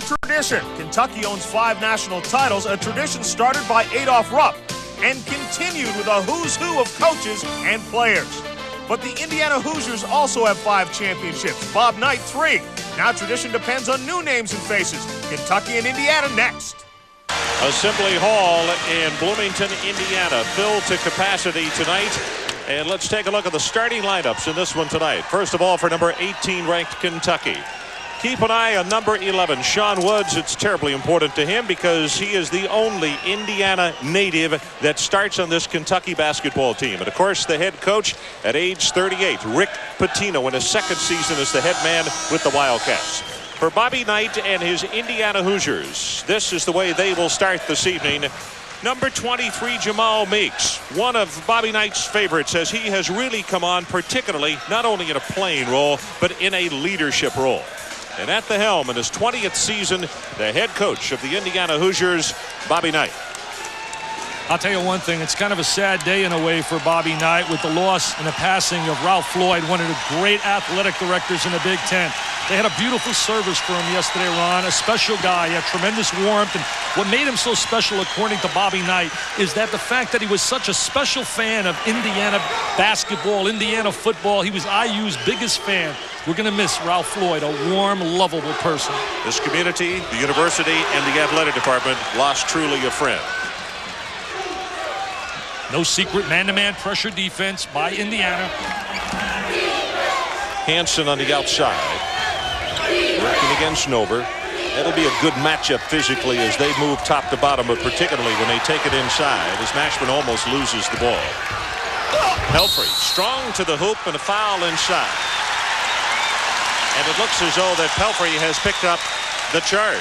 to tradition. Kentucky owns 5 national titles, a tradition started by Adolph Rupp and continued with a who's who of coaches and players. But the Indiana Hoosiers also have 5 championships. Bob Knight 3. Now tradition depends on new names and faces. Kentucky and Indiana next. Assembly Hall in Bloomington, Indiana, filled to capacity tonight. And let's take a look at the starting lineups in this one tonight. First of all, for number 18 ranked Kentucky. Keep an eye on number 11, Sean Woods. It's terribly important to him because he is the only Indiana native that starts on this Kentucky basketball team. And, of course, the head coach at age 38, Rick Pitino, in his second season as the head man with the Wildcats. For Bobby Knight and his Indiana Hoosiers, this is the way they will start this evening. Number 23, Jamal Meeks, one of Bobby Knight's favorites, as he has really come on, particularly not only in a playing role, but in a leadership role. And at the helm in his 20th season, the head coach of the Indiana Hoosiers, Bobby Knight. I'll tell you one thing, it's kind of a sad day in a way for Bobby Knight with the loss and the passing of Ralph Floyd, one of the great athletic directors in the Big Ten. They had a beautiful service for him yesterday, Ron, a special guy. He had tremendous warmth, and what made him so special, according to Bobby Knight, is that the fact that he was such a special fan of Indiana basketball, Indiana football. He was IU's biggest fan. We're going to miss Ralph Floyd, a warm, lovable person. This community, the university, and the athletic department lost truly a friend. No secret man-to-man pressure defense by Indiana. Hansen on the outside, working against Nover. That'll be a good matchup physically as they move top to bottom, but particularly when they take it inside, as Mashburn almost loses the ball. Pelfrey strong to the hoop and a foul inside. And it looks as though that Pelfrey has picked up the charge.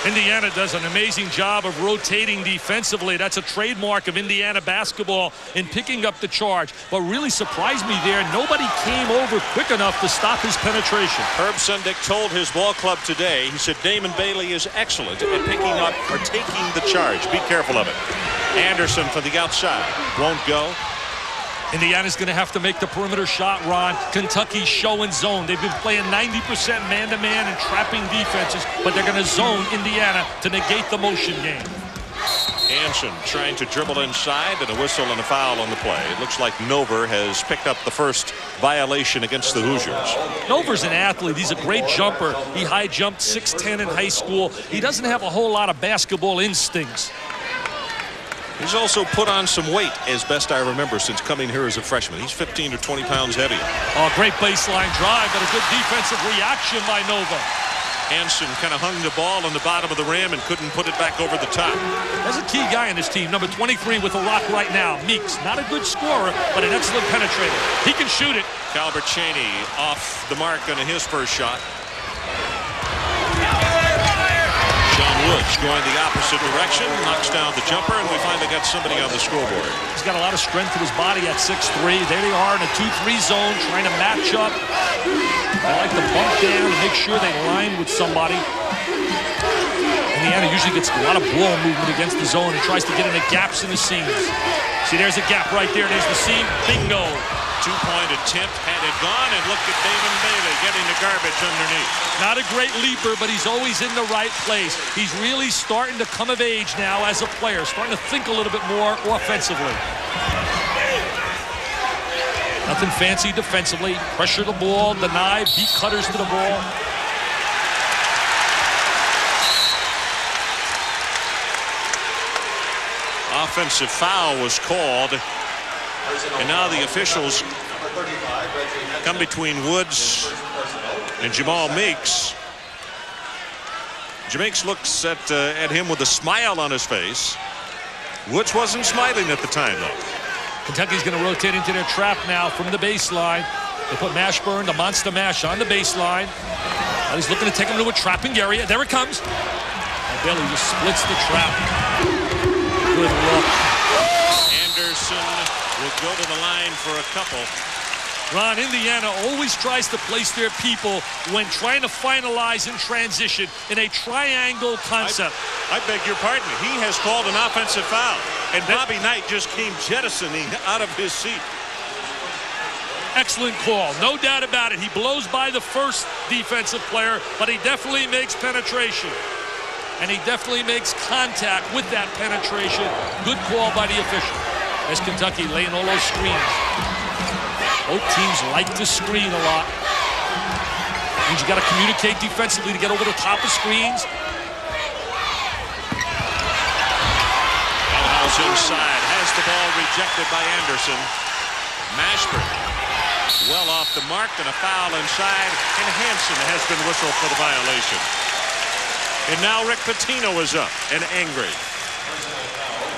Indiana does an amazing job of rotating defensively. That's a trademark of Indiana basketball in picking up the charge. But really surprised me there, nobody came over quick enough to stop his penetration. Herb Sundick told his ball club today, he said Damon Bailey is excellent at picking up or taking the charge. Be careful of it. Anderson from the outside won't go. Indiana's going to have to make the perimeter shot, Ron. Kentucky show and zone. They've been playing 90% man-to-man and trapping defenses, but they're going to zone Indiana to negate the motion game. Hansen trying to dribble inside, and a whistle and a foul on the play. It looks like Nover has picked up the first violation against the Hoosiers. Nover's an athlete. He's a great jumper. He high jumped 6'10" in high school. He doesn't have a whole lot of basketball instincts. He's also put on some weight, as best I remember, since coming here as a freshman. He's 15 to 20 pounds heavier. Oh, great baseline drive, but a good defensive reaction by Nova. Hansen kind of hung the ball on the bottom of the rim and couldn't put it back over the top. There's a key guy in this team, number 23 with a rock right now, Meeks. Not a good scorer, but an excellent penetrator. He can shoot it. Calbert Cheney off the mark on his first shot. Woods going the opposite direction, knocks down the jumper, and we finally got somebody on the scoreboard. He's got a lot of strength in his body at 6'3". There they are in a 2-3 zone trying to match up. They like to bump down and make sure they line with somebody. Indiana usually gets a lot of ball movement against the zone and tries to get into gaps in the seams. See, there's a gap right there. There's the seam. Bingo. Two-point attempt, had it gone, and look at Damon Bailey getting the garbage underneath. Not a great leaper, but he's always in the right place. He's really starting to come of age now as a player, starting to think a little bit more offensively. Nothing fancy defensively. Pressure the ball, deny, beat cutters to the ball. Offensive foul was called. And now the officials come between Woods and Jamal Meeks. Meeks looks at him with a smile on his face. Woods wasn't smiling at the time, though. Kentucky's going to rotate into their trap now from the baseline. They put Mashburn, the monster mash, on the baseline. Now he's looking to take him to a trapping area. There it comes. And Bailey just splits the trap. Good look. Anderson will go to the line for a couple. Ron, Indiana always tries to place their people when trying to finalize in transition in a triangle concept. I beg your pardon. He has called an offensive foul, and Bobby Knight just came jettisoning out of his seat. Excellent call, no doubt about it. He blows by the first defensive player, but he definitely makes penetration. and he definitely makes contact with that penetration. Good call by the official. As Kentucky laying all those screens. Both teams like to screen a lot. Means you got to communicate defensively to get over the top of screens. Hellhouse inside, has the ball rejected by Anderson. Mashburn well off the mark, and a foul inside, and Hansen has been whistled for the violation. And now Rick Pitino is up and angry.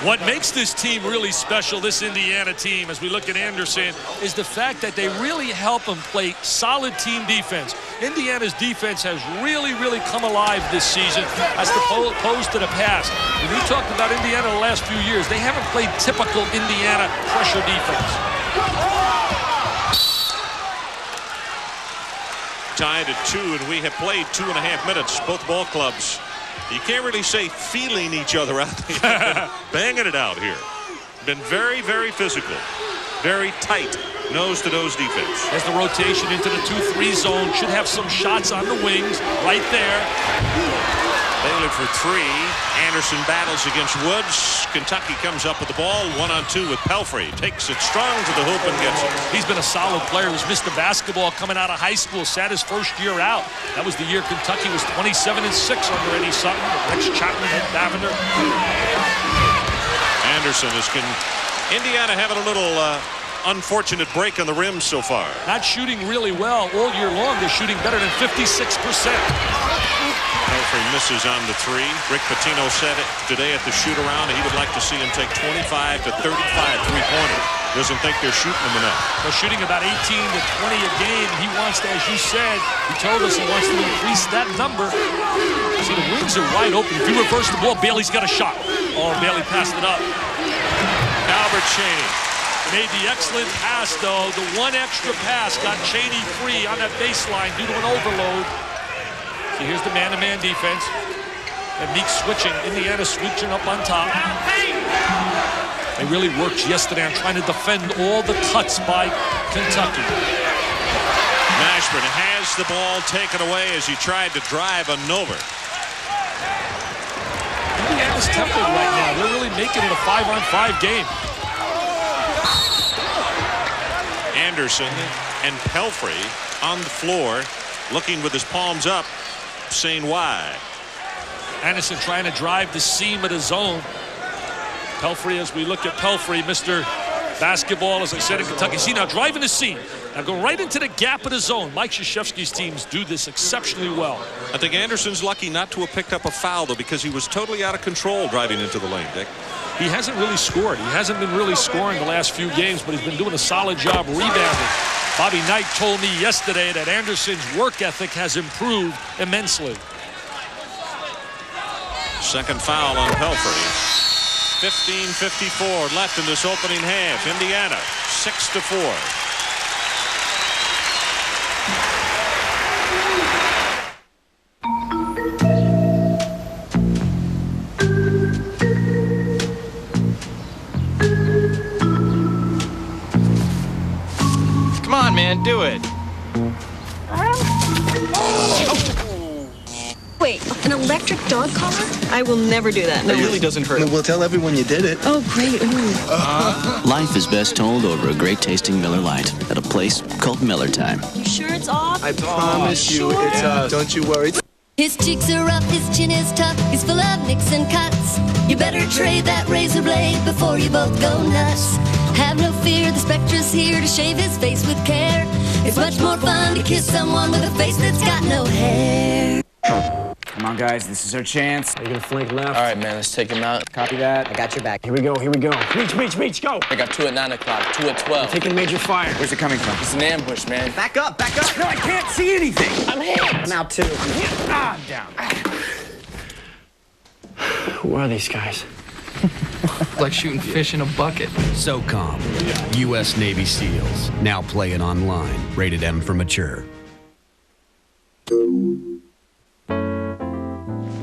What makes this team really special, this Indiana team, as we look at Anderson, is the fact that they really help them play solid team defense. Indiana's defense has really come alive this season as opposed to the past. When we talked about Indiana the last few years, they haven't played typical Indiana pressure defense. Tied at 2, and we have played 2.5 minutes. Both ball clubs, you can't really say feeling each other out there. Banging it out here. Been very physical. Very tight nose-to-nose defense. As the rotation into the 2-3 zone, should have some shots on the wings right there. Bailey for 3. Anderson battles against Woods. Kentucky comes up with the ball. 1-on-2 with Pelfrey. Takes it strong to the hoop and gets it. He's been a solid player. He's missed the basketball coming out of high school. Sat his first year out. That was the year Kentucky was 27-6 under Eddie Sutton. Rex Chapman and Davender. Anderson is Indiana having a little unfortunate break on the rim so far. Not shooting really well all year long. They're shooting better than 56%. Pelfrey misses on the 3. Rick Pitino said it today at the shoot-around. He would like to see him take 25 to 35 three-pointers. Doesn't think they're shooting him enough. They're shooting about 18 to 20 a game. He wants to, as you said, he told us he wants to increase that number. See, the wings are wide open. If you reverse the ball, Bailey's got a shot. Oh, Bailey passed it up. Albert Chaney made the excellent pass, though. The one extra pass got Chaney free on that baseline due to an overload. So here's the man-to-man defense. And Meek switching. Indiana switching up on top. They really worked yesterday on trying to defend all the cuts by Kentucky. Mashburn has the ball taken away as he tried to drive a Nover. Indiana's tempered right now. They're really making it a 5-on-5 game. Anderson and Pelfrey on the floor, looking with his palms up, saying why. Anderson trying to drive the seam of the zone. Pelfrey, as we look at Pelfrey, Mr. Basketball, as I said in Kentucky. See, now driving the seam. Now going right into the gap of the zone. Mike Krzyzewski's teams do this exceptionally well. I think Anderson's lucky not to have picked up a foul, though, because he was totally out of control driving into the lane, Dick. He hasn't really scored. He hasn't been really scoring the last few games, but he's been doing a solid job rebounding. Bobby Knight told me yesterday that Anderson's work ethic has improved immensely. Second foul on Pelfrey. 15:54 left in this opening half. Indiana 6-4. Come on, man, do it. Wait, an electric dog collar? I will never do that. No. It really doesn't hurt. We'll tell everyone you did it. Oh, great. Life is best told over a great tasting Miller Lite at a place called Miller Time. You sure it's off? I promise you it's don't you worry. His cheeks are rough, his chin is tough, he's full of nicks and cuts. You better trade that razor blade before you both go nuts. Have no fear, the Spectre's here to shave his face with care. It's much more fun to kiss someone with a face that's got no hair. Come on, guys, this is our chance. You're gonna flank left. All right, man, let's take him out. Copy that. I got your back. Here we go. Reach, go. I got 2 at 9 o'clock, 2 at 12. Taking major fire. Where's it coming from? It's an ambush, man. Back up. No, I can't see anything. I'm hit. I'm out too. I'm down. Who are these guys? Like shooting fish in a bucket. SOCOM, U.S. Navy SEALs, now playing online. Rated M for mature.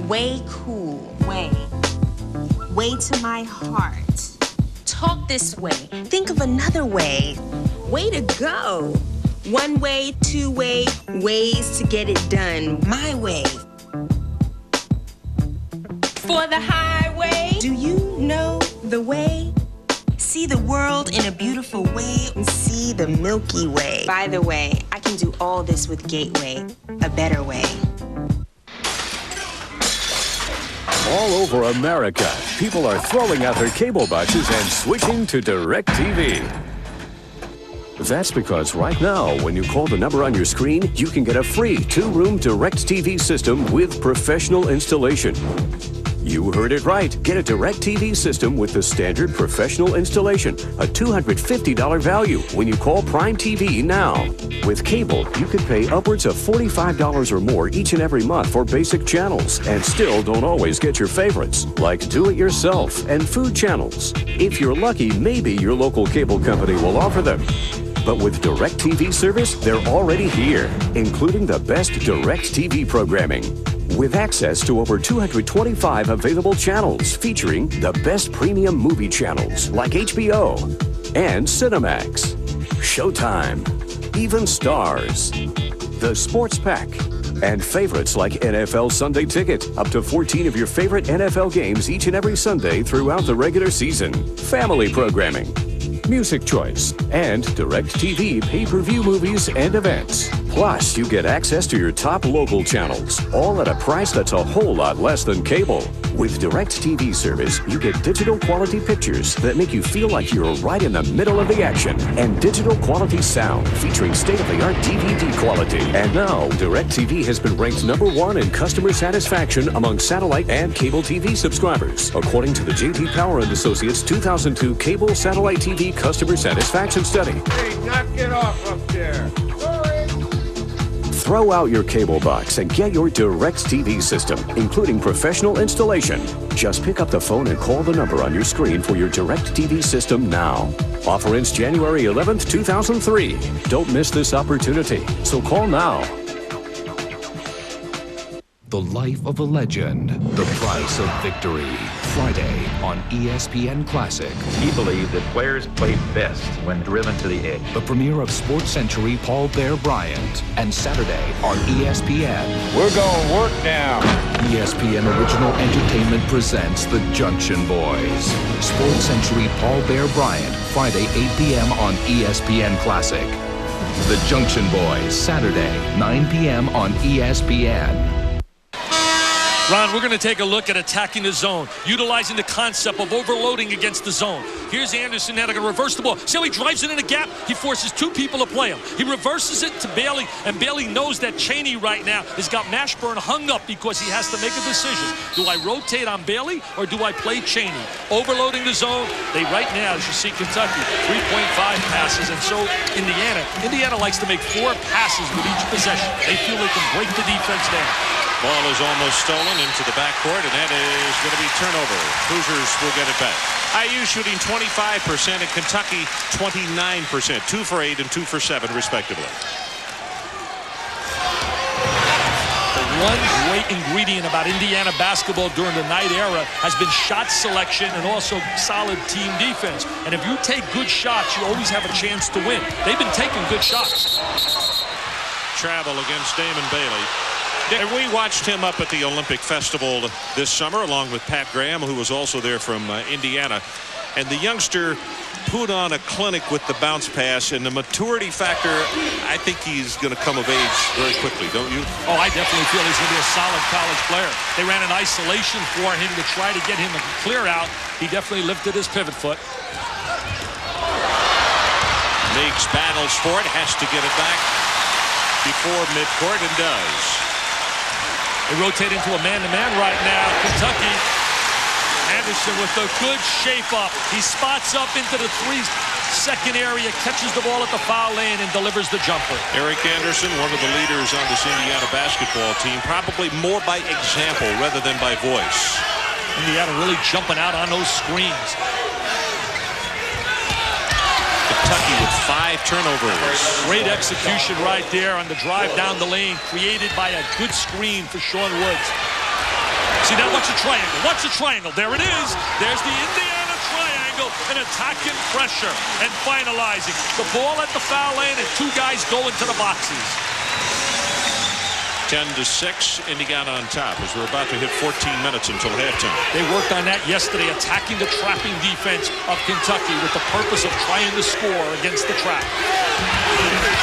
Way cool. Way to my heart. Talk this way. Think of another way. Way to go. One way, 2 way, ways to get it done. My way. for the highway. Do you know the way? See the world in a beautiful way and see the Milky Way. By the way, I can do all this with Gateway, a better way. All over America, people are throwing out their cable boxes and switching to DirecTV. That's because right now, when you call the number on your screen, you can get a free 2-room DirecTV system with professional installation. You heard it right. Get a DirecTV system with the standard professional installation, a $250 value when you call Prime TV now. With cable, you could pay upwards of $45 or more each and every month for basic channels and still don't always get your favorites, like do-it-yourself and food channels. If you're lucky, maybe your local cable company will offer them. But with DirecTV service, they're already here, including the best DirecTV programming. With access to over 225 available channels featuring the best premium movie channels like HBO and Cinemax, Showtime, even Stars, the Sports Pack, and favorites like NFL Sunday Ticket, up to 14 of your favorite NFL games each and every Sunday throughout the regular season, family programming, Music Choice, and DirecTV pay-per-view movies and events. Plus, you get access to your top local channels, all at a price that's a whole lot less than cable. With DirecTV service, you get digital quality pictures that make you feel like you're right in the middle of the action, and digital quality sound featuring state-of-the-art DVD quality. And now, DirecTV has been ranked #1 in customer satisfaction among satellite and cable TV subscribers, according to the J.D. Power & Associates 2002 Cable Satellite TV Customer Satisfaction Study. Hey, knock it off up there. Throw out your cable box and get your DirecTV system, including professional installation. Just pick up the phone and call the number on your screen for your DirecTV system now. Offer ends January 11th, 2003. Don't miss this opportunity, so call now. The Life of a Legend, The Price of Victory. Friday on ESPN Classic. He believed that players played best when driven to the edge. The premiere of Sports Century Paul Bear Bryant. And Saturday on ESPN. We're going to work now. ESPN Original Entertainment presents The Junction Boys. Sports Century Paul Bear Bryant. Friday, 8 p.m. on ESPN Classic. The Junction Boys. Saturday, 9 p.m. on ESPN. Ron, we're going to take a look at attacking the zone, utilizing the concept of overloading against the zone. Here's Anderson now to reverse the ball. See how he drives it in a gap? He forces two people to play him. He reverses it to Bailey, and Bailey knows that Cheney right now has got Mashburn hung up because he has to make a decision. Do I rotate on Bailey or do I play Cheney? Overloading the zone. They right now, as you see, Kentucky, 3.5 passes, and so Indiana likes to make 4 passes with each possession. They feel they can break the defense down. Ball is almost stolen into the backcourt, and that is going to be turnover. Hoosiers will get it back. IU shooting 25% and Kentucky 29%. 2 for 8 and 2 for 7, respectively. The one great ingredient about Indiana basketball during the Knight era has been shot selection and also solid team defense. And if you take good shots, you always have a chance to win. They've been taking good shots. Travel against Damon Bailey. And we watched him up at the Olympic Festival this summer along with Pat Graham, who was also there from Indiana. And the youngster put on a clinic with the bounce pass, and the maturity factor, I think he's going to come of age very quickly, don't you? Oh, I definitely feel he's going to be a solid college player. They ran an isolation for him to try to get him a clear out. He definitely lifted his pivot foot. Meeks battles for it, has to get it back before midcourt, and does. They rotate into a man-to-man right now. Kentucky. Anderson with a good shape up. He spots up into the 3-second area, catches the ball at the foul lane, and delivers the jumper. Eric Anderson, one of the leaders on this Indiana basketball team, probably more by example rather than by voice. Indiana really jumping out on those screens. Kentucky with 5 turnovers. Great execution right there on the drive down the lane, created by a good screen for Sean Woods. See, now watch the triangle. Watch the triangle. There it is. There's the Indiana triangle, and attacking pressure and finalizing. The ball at the foul lane, and 2 guys go into the boxes. 10-6, Indiana on top as we're about to hit 14 minutes until halftime. They worked on that yesterday, attacking the trapping defense of Kentucky with the purpose of trying to score against the trap.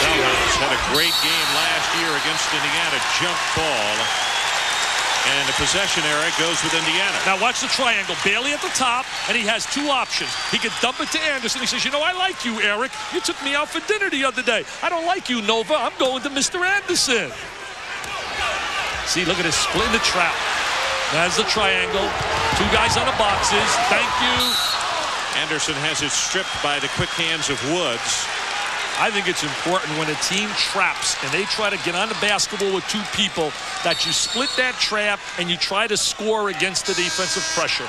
Feldhouse had a great game last year against Indiana. Jump ball. And the possession area goes with Indiana. Now watch the triangle. Bailey at the top, and he has two options. He could dump it to Anderson. He says, you know, I like you, Eric. You took me out for dinner the other day. I don't like you, Nova. I'm going to Mr. Anderson. See, look at this split in the trap. There's the triangle. Two guys on the boxes. Thank you. Anderson has it stripped by the quick hands of Woods. I think it's important when a team traps and they try to get on the basketball with two people that you split that trap and you try to score against the defensive pressure.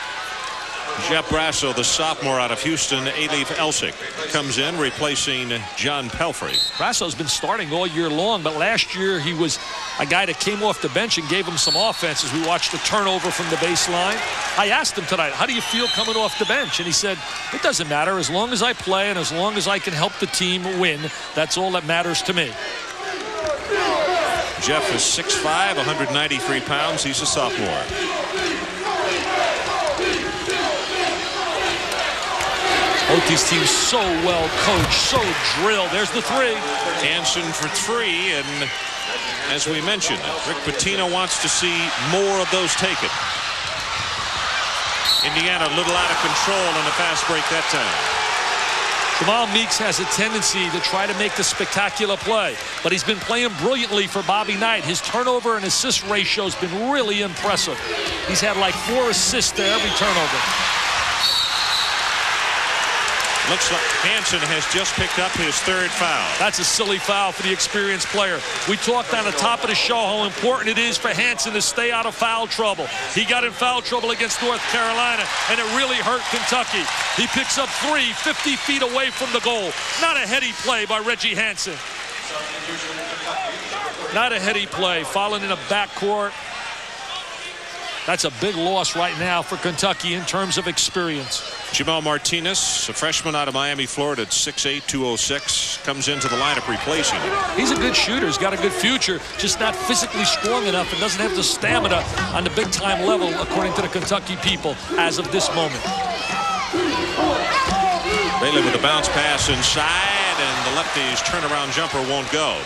Jeff Brasso, the sophomore out of Houston, Alif Elsik, comes in replacing John Pelfrey. Brasso's been starting all year long, but last year he was a guy that came off the bench and gave him some offense as we watched the turnover from the baseline. I asked him tonight, how do you feel coming off the bench? And he said, it doesn't matter. As long as I play and as long as I can help the team win, that's all that matters to me. Jeff is 6'5", 193 pounds. He's a sophomore. Both these teams so well coached, so drilled. There's the three. Hansen for three, and as we mentioned, Rick Pitino wants to see more of those taken. Indiana a little out of control on the fast break that time. Jamal Meeks has a tendency to try to make the spectacular play, but he's been playing brilliantly for Bobby Knight. His turnover and assist ratio has been really impressive. He's had like 4 assists to every turnover. Looks like Hansen has just picked up his third foul. That's a silly foul for the experienced player. We talked on the top of the show how important it is for Hansen to stay out of foul trouble. He got in foul trouble against North Carolina, and it really hurt Kentucky. He picks up 3, 50 feet away from the goal. Not a heady play by Reggie Hansen. Not a heady play. Fouling in the backcourt. That's a big loss right now for Kentucky in terms of experience. Jamal Martinez, a freshman out of Miami, Florida, at 6'8", 206, comes into the lineup replacing him. He's a good shooter. He's got a good future, just not physically strong enough and doesn't have the stamina on the big-time level, according to the Kentucky people, as of this moment. Bailey with a bounce pass inside, and the lefty's turnaround jumper won't go.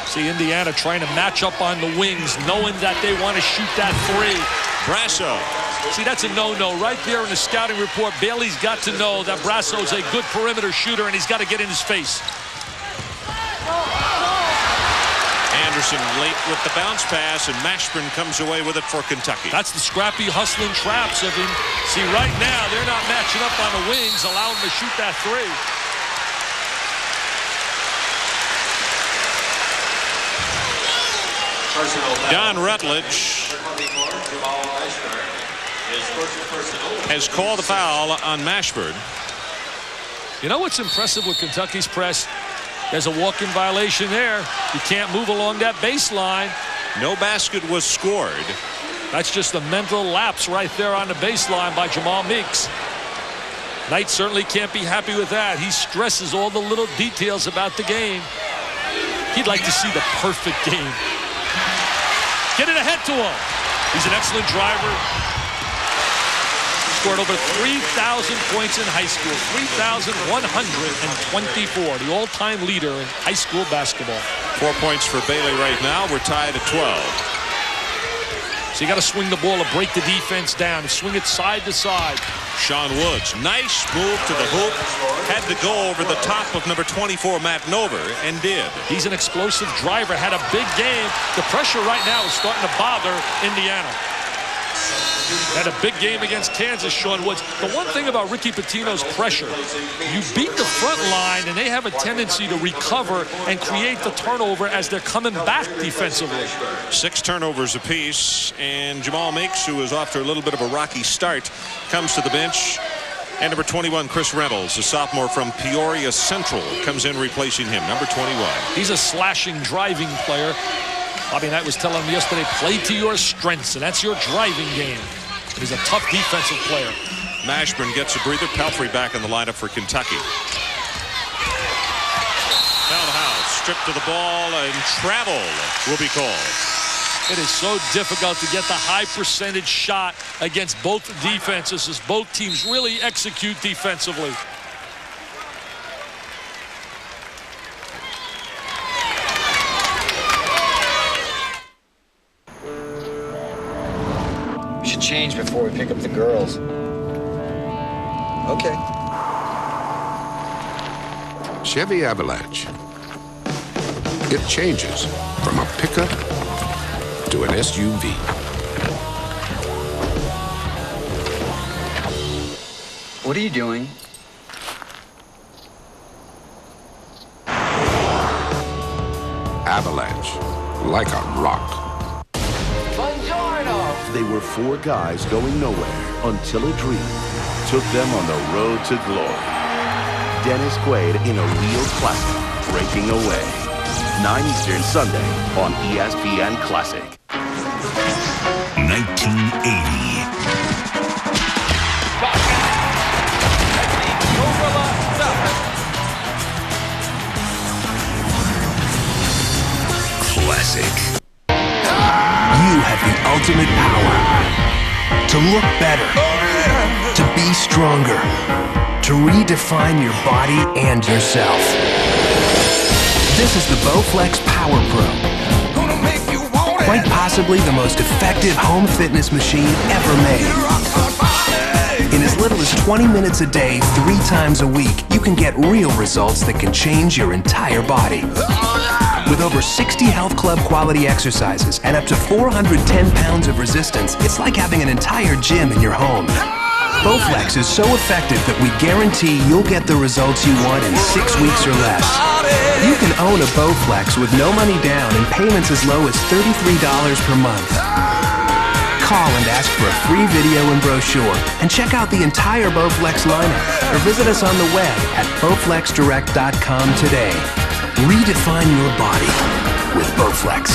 See Indiana trying to match up on the wings, knowing that they want to shoot that three. Brasso. See, that's a no-no. Right there in the scouting report, Bailey's got to know that Brasso's a good perimeter shooter, and he's got to get in his face. Anderson late with the bounce pass, and Mashburn comes away with it for Kentucky. That's the scrappy, hustling traps of him. See, right now, they're not matching up on the wings, allowing him to shoot that three. Don Rutledge has called a foul on Mashburn. You know what's impressive with Kentucky's press? There's a walk-in violation there. You can't move along that baseline. No basket was scored. That's just a mental lapse right there on the baseline by Jamal Meeks. Knight certainly can't be happy with that. He stresses all the little details about the game. He'd like to see the perfect game. Get it ahead to him. He's an excellent driver. Scored over 3,000 points in high school. 3,124, the all-time leader in high school basketball. 4 points for Bailey right now. We're tied at 12. So you got to swing the ball to break the defense down. Swing it side to side. Sean Woods, nice move to the hoop. Had to go over the top of number 24, Matt Nover, and did. He's an explosive driver, had a big game. The pressure right now is starting to bother Indiana. Had a big game against Kansas, Sean Woods. The one thing about Ricky Pitino's pressure, you beat the front line, and they have a tendency to recover and create the turnover as they're coming back defensively. 6 turnovers apiece, and Jamal Meeks, who is off to a little bit of a rocky start, comes to the bench. And number 21, Chris Reynolds, a sophomore from Peoria Central, comes in replacing him, number 21. He's a slashing, driving player. Bobby Knight was telling me yesterday, play to your strengths, and that's your driving game. But he's a tough defensive player. Mashburn gets a breather. Pelfrey back in the lineup for Kentucky. Feldhouse trip to the ball, and travel will be called. It is so difficult to get the high percentage shot against both defenses as both teams really execute defensively. We should change before we pick up the girls. Okay. Chevy Avalanche. It changes from a pickup to an SUV. What are you doing? Avalanche, like a rock. They were four guys going nowhere until a dream took them on the road to glory. Dennis Quaid in a real classic, Breaking Away. 9 Eastern Sunday on ESPN Classic. 1980. Classic. You have the ultimate power to look better, to be stronger, to redefine your body and yourself. This is the Bowflex Power Pro. Quite possibly the most effective home fitness machine ever made. In as little as 20 minutes a day, 3 times a week, you can get real results that can change your entire body. With over 60 Health Club quality exercises and up to 410 pounds of resistance, it's like having an entire gym in your home. Bowflex is so effective that we guarantee you'll get the results you want in 6 weeks or less. You can own a Bowflex with no money down and payments as low as $33 per month. Call and ask for a free video and brochure, and check out the entire Bowflex lineup, or visit us on the web at bowflexdirect.com today. Redefine your body with Bowflex.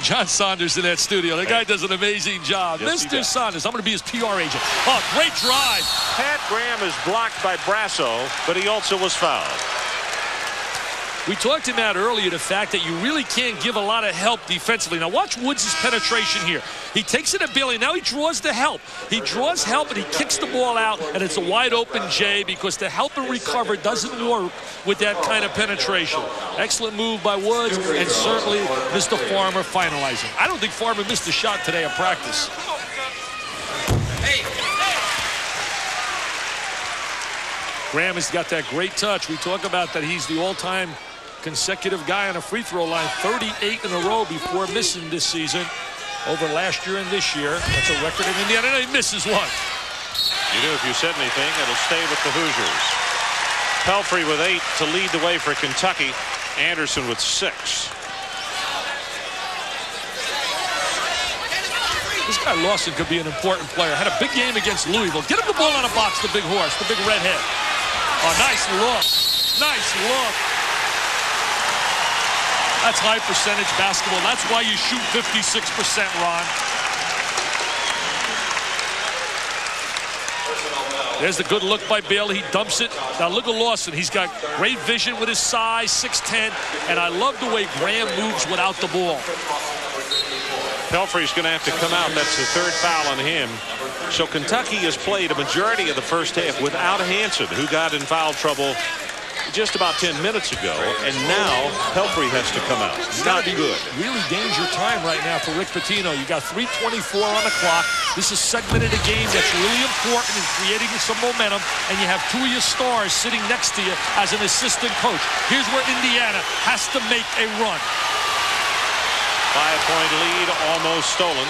John Saunders in that studio. The guy does an amazing job. Yes, Mr. Saunders, I'm going to be his PR agent. Oh, great drive. Pat Graham is blocked by Brasso, but he also was fouled. We talked about earlier the fact that you really can't give a lot of help defensively. Now watch Woods' penetration here. He takes it at Bailey. Now he draws the help. He draws help and he kicks the ball out, and it's a wide open J because the help and recover doesn't work with that kind of penetration. Excellent move by Woods, and certainly Mr. Farmer finalizing. I don't think Farmer missed a shot today at practice. Graham has got that great touch. We talk about that he's the all-time consecutive guy on a free throw line, 38 in a row before missing this season over last year and this year. That's a record in Indiana. And he misses one. You knew if you said anything, it'll stay with the Hoosiers. Pelfrey with 8 to lead the way for Kentucky. Anderson with 6. This guy Lawson could be an important player. Had a big game against Louisville. Get him the ball on a box, the big horse, the big redhead. Oh, nice look. Nice look. That's high percentage basketball. That's why you shoot 56%, Ron. There's the good look by Bailey. He dumps it. Now look at Lawson. He's got great vision with his size, 6'10", and I love the way Graham moves without the ball. Pelfrey's going to have to come out. That's the 3rd foul on him. So Kentucky has played a majority of the first half without Hansen, who got in foul trouble just about 10 minutes ago, and now Pelfrey has to come out. Not good. Really danger time right now for Rick Pitino. You got 3:24 on the clock. This is segmented a game that's really important in creating some momentum, and you have 2 of your stars sitting next to you as an assistant coach. Here's where Indiana has to make a run. 5-point lead almost stolen.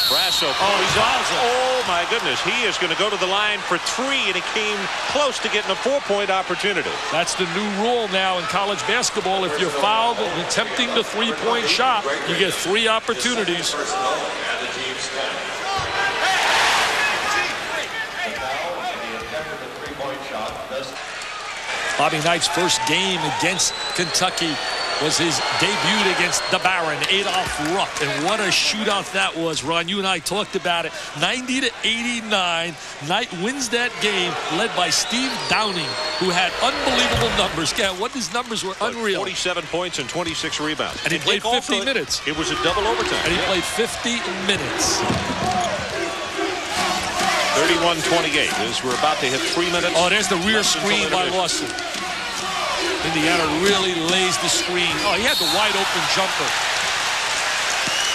Brasso. Oh my goodness. He is going to go to the line for 3, and he came close to getting a 4-point opportunity. That's the new rule now in college basketball. If you're fouled attempting the 3-point shot, you get 3 opportunities. Bobby Knight's first game against Kentucky was his debut against the Baron, Adolf Rupp. And what a shootout that was, Ron. You and I talked about it. 90-89. Knight wins that game, led by Steve Downing, who had unbelievable numbers. Yeah, what his numbers were unreal. 47 points and 26 rebounds. And he played 50 minutes. It was a double overtime. And he played 50 minutes. 31-28 as we're about to hit 3 minutes. Oh, there's the rear screen by Lawson. Indiana really lays the screen. Oh, he had the wide open jumper.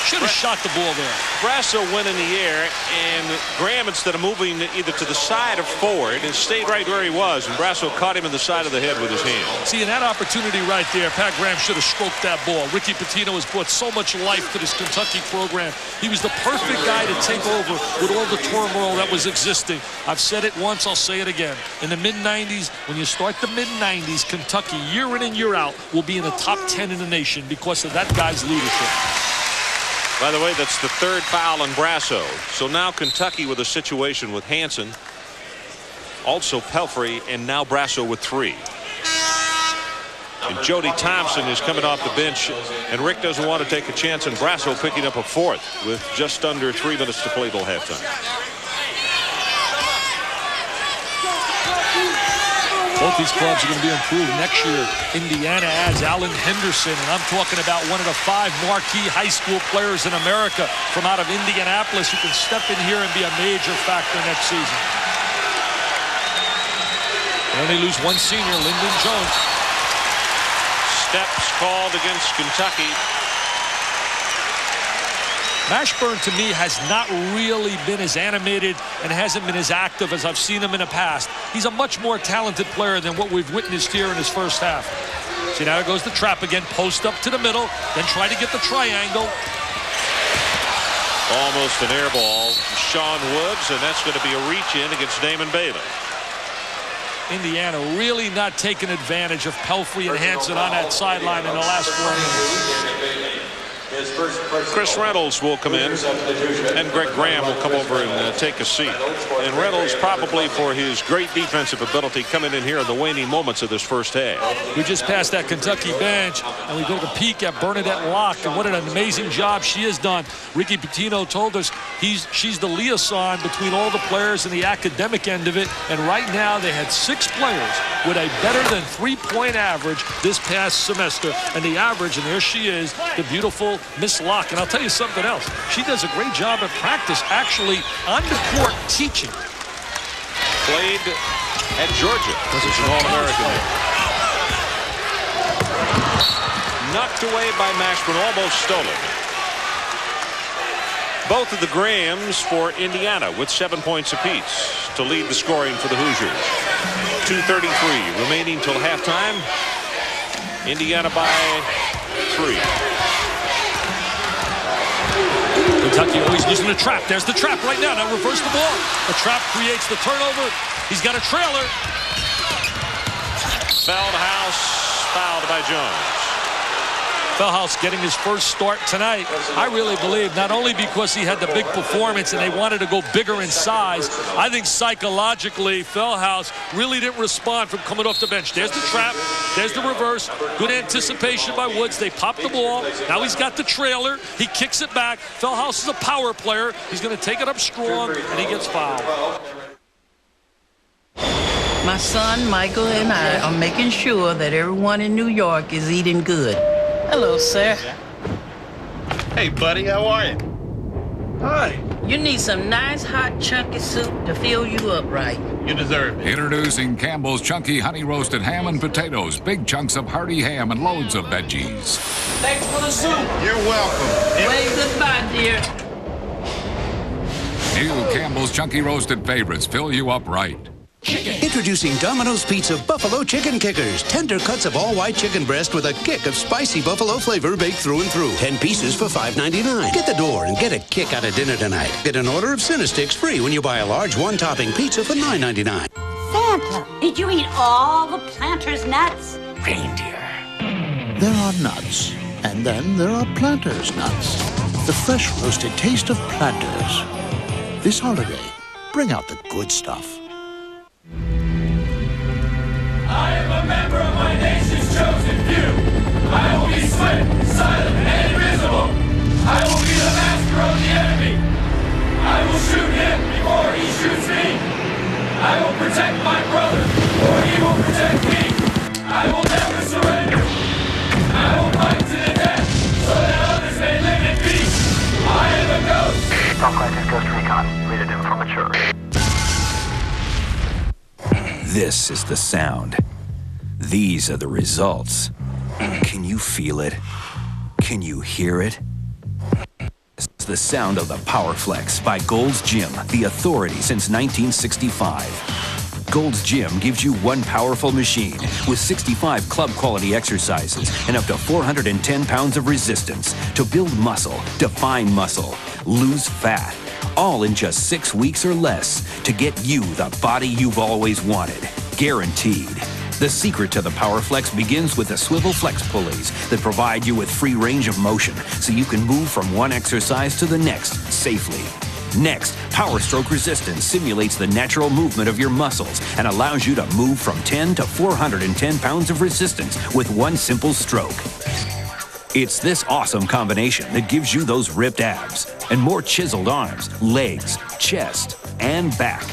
Should have shot the ball there. Brasso went in the air, and Graham, instead of moving either to the side or forward, and stayed right where he was, and Brasso caught him in the side of the head with his hand. See, in that opportunity right there, Pat Graham should have stroked that ball. Ricky Pitino has brought so much life to this Kentucky program. He was the perfect guy to take over with all the turmoil that was existing. I've said it once, I'll say it again. In the mid-90s, when you start the mid-90s, Kentucky, year in and year out, will be in the top 10 in the nation because of that guy's leadership. By the way, that's the third foul on Brasso. So now Kentucky with a situation with Hansen, also Pelfrey, and now Brasso with 3. And Jody Thompson is coming off the bench, and Rick doesn't want to take a chance on Brasso picking up a 4th with just under 3 minutes to play till halftime. Both these clubs are going to be improved next year. Indiana adds Alan Henderson, and I'm talking about one of the 5 marquee high school players in America from out of Indianapolis who can step in here and be a major factor next season. And they lose one senior, Lyndon Jones. Steps called against Kentucky. Mashburn, to me, has not really been as animated and hasn't been as active as I've seen him in the past. He's a much more talented player than what we've witnessed here in his first half. See, now goes the trap again. Post up to the middle, then try to get the triangle. Almost an air ball. Sean Woods, and that's going to be a reach-in against Damon Bailey. Indiana really not taking advantage of Pelfrey and Hansen on that sideline in the last 4 minutes. Chris Reynolds will come in, and Greg Graham will come over and take a seat. And Reynolds, probably for his great defensive ability, coming in here in the waning moments of this first half. We just passed that Kentucky bench, and we go to peek at Bernadette Locke, and what an amazing job she has done. Ricky Pitino told us she's the liaison between all the players and the academic end of it, and right now they had 6 players with a better than 3-point average this past semester, and the average, and there she is, the beautiful Miss Locke. And I'll tell you something else. She does a great job at practice, actually on the court teaching. Played at Georgia. Was an All-American there. Knocked away by Mashburn, almost stolen. Both of the Grahams for Indiana with 7 points apiece to lead the scoring for the Hoosiers. 2:33 remaining till halftime. Indiana by 3. Kentucky always using the trap. There's the trap right now. Now reverse the ball. The trap creates the turnover. He's got a trailer. Feldhaus fouled by Jones. Feldhaus getting his first start tonight. I really believe not only because he had the big performance and they wanted to go bigger in size, I think psychologically Feldhaus really didn't respond from coming off the bench. There's the trap. There's the reverse. Good anticipation by Woods. They pop the ball. Now he's got the trailer. He kicks it back. Feldhaus is a power player. He's going to take it up strong, and he gets fouled. My son, Michael, and I are making sure that everyone in New York is eating good. Hello, sir. Hey, buddy, how are you? Hi. You need some nice hot chunky soup to fill you up right. You deserve it. Introducing Campbell's Chunky Honey Roasted Ham and Potatoes. Big chunks of hearty ham and loads of veggies. Thanks for the soup. You're welcome. Wave goodbye, dear. New Campbell's Chunky Roasted Favorites fill you up right. Introducing Domino's Pizza Buffalo Chicken Kickers. Tender cuts of all-white chicken breast with a kick of spicy buffalo flavor baked through and through. 10 pieces for $5.99. Get the door and get a kick out of dinner tonight. Get an order of Cinesticks free when you buy a large one-topping pizza for $9.99. Santa, did you eat all the planter's nuts? Reindeer. There are nuts, and then there are planter's nuts. The fresh roasted taste of Planters. This holiday, bring out the good stuff. I am a member of my nation's chosen few. I will be This is the sound. These are the results. Can you feel it? Can you hear it? It's the sound of the PowerFlex by Gold's Gym, the authority since 1965. Gold's Gym gives you one powerful machine with 65 club-quality exercises and up to 410 pounds of resistance to build muscle, define muscle, lose fat, all in just 6 weeks or less to get you the body you've always wanted. Guaranteed. The secret to the PowerFlex begins with the swivel flex pulleys that provide you with free range of motion so you can move from one exercise to the next safely. Next, Power Stroke Resistance simulates the natural movement of your muscles and allows you to move from 10 to 410 pounds of resistance with one simple stroke. It's this awesome combination that gives you those ripped abs and more chiseled arms, legs, chest, and back.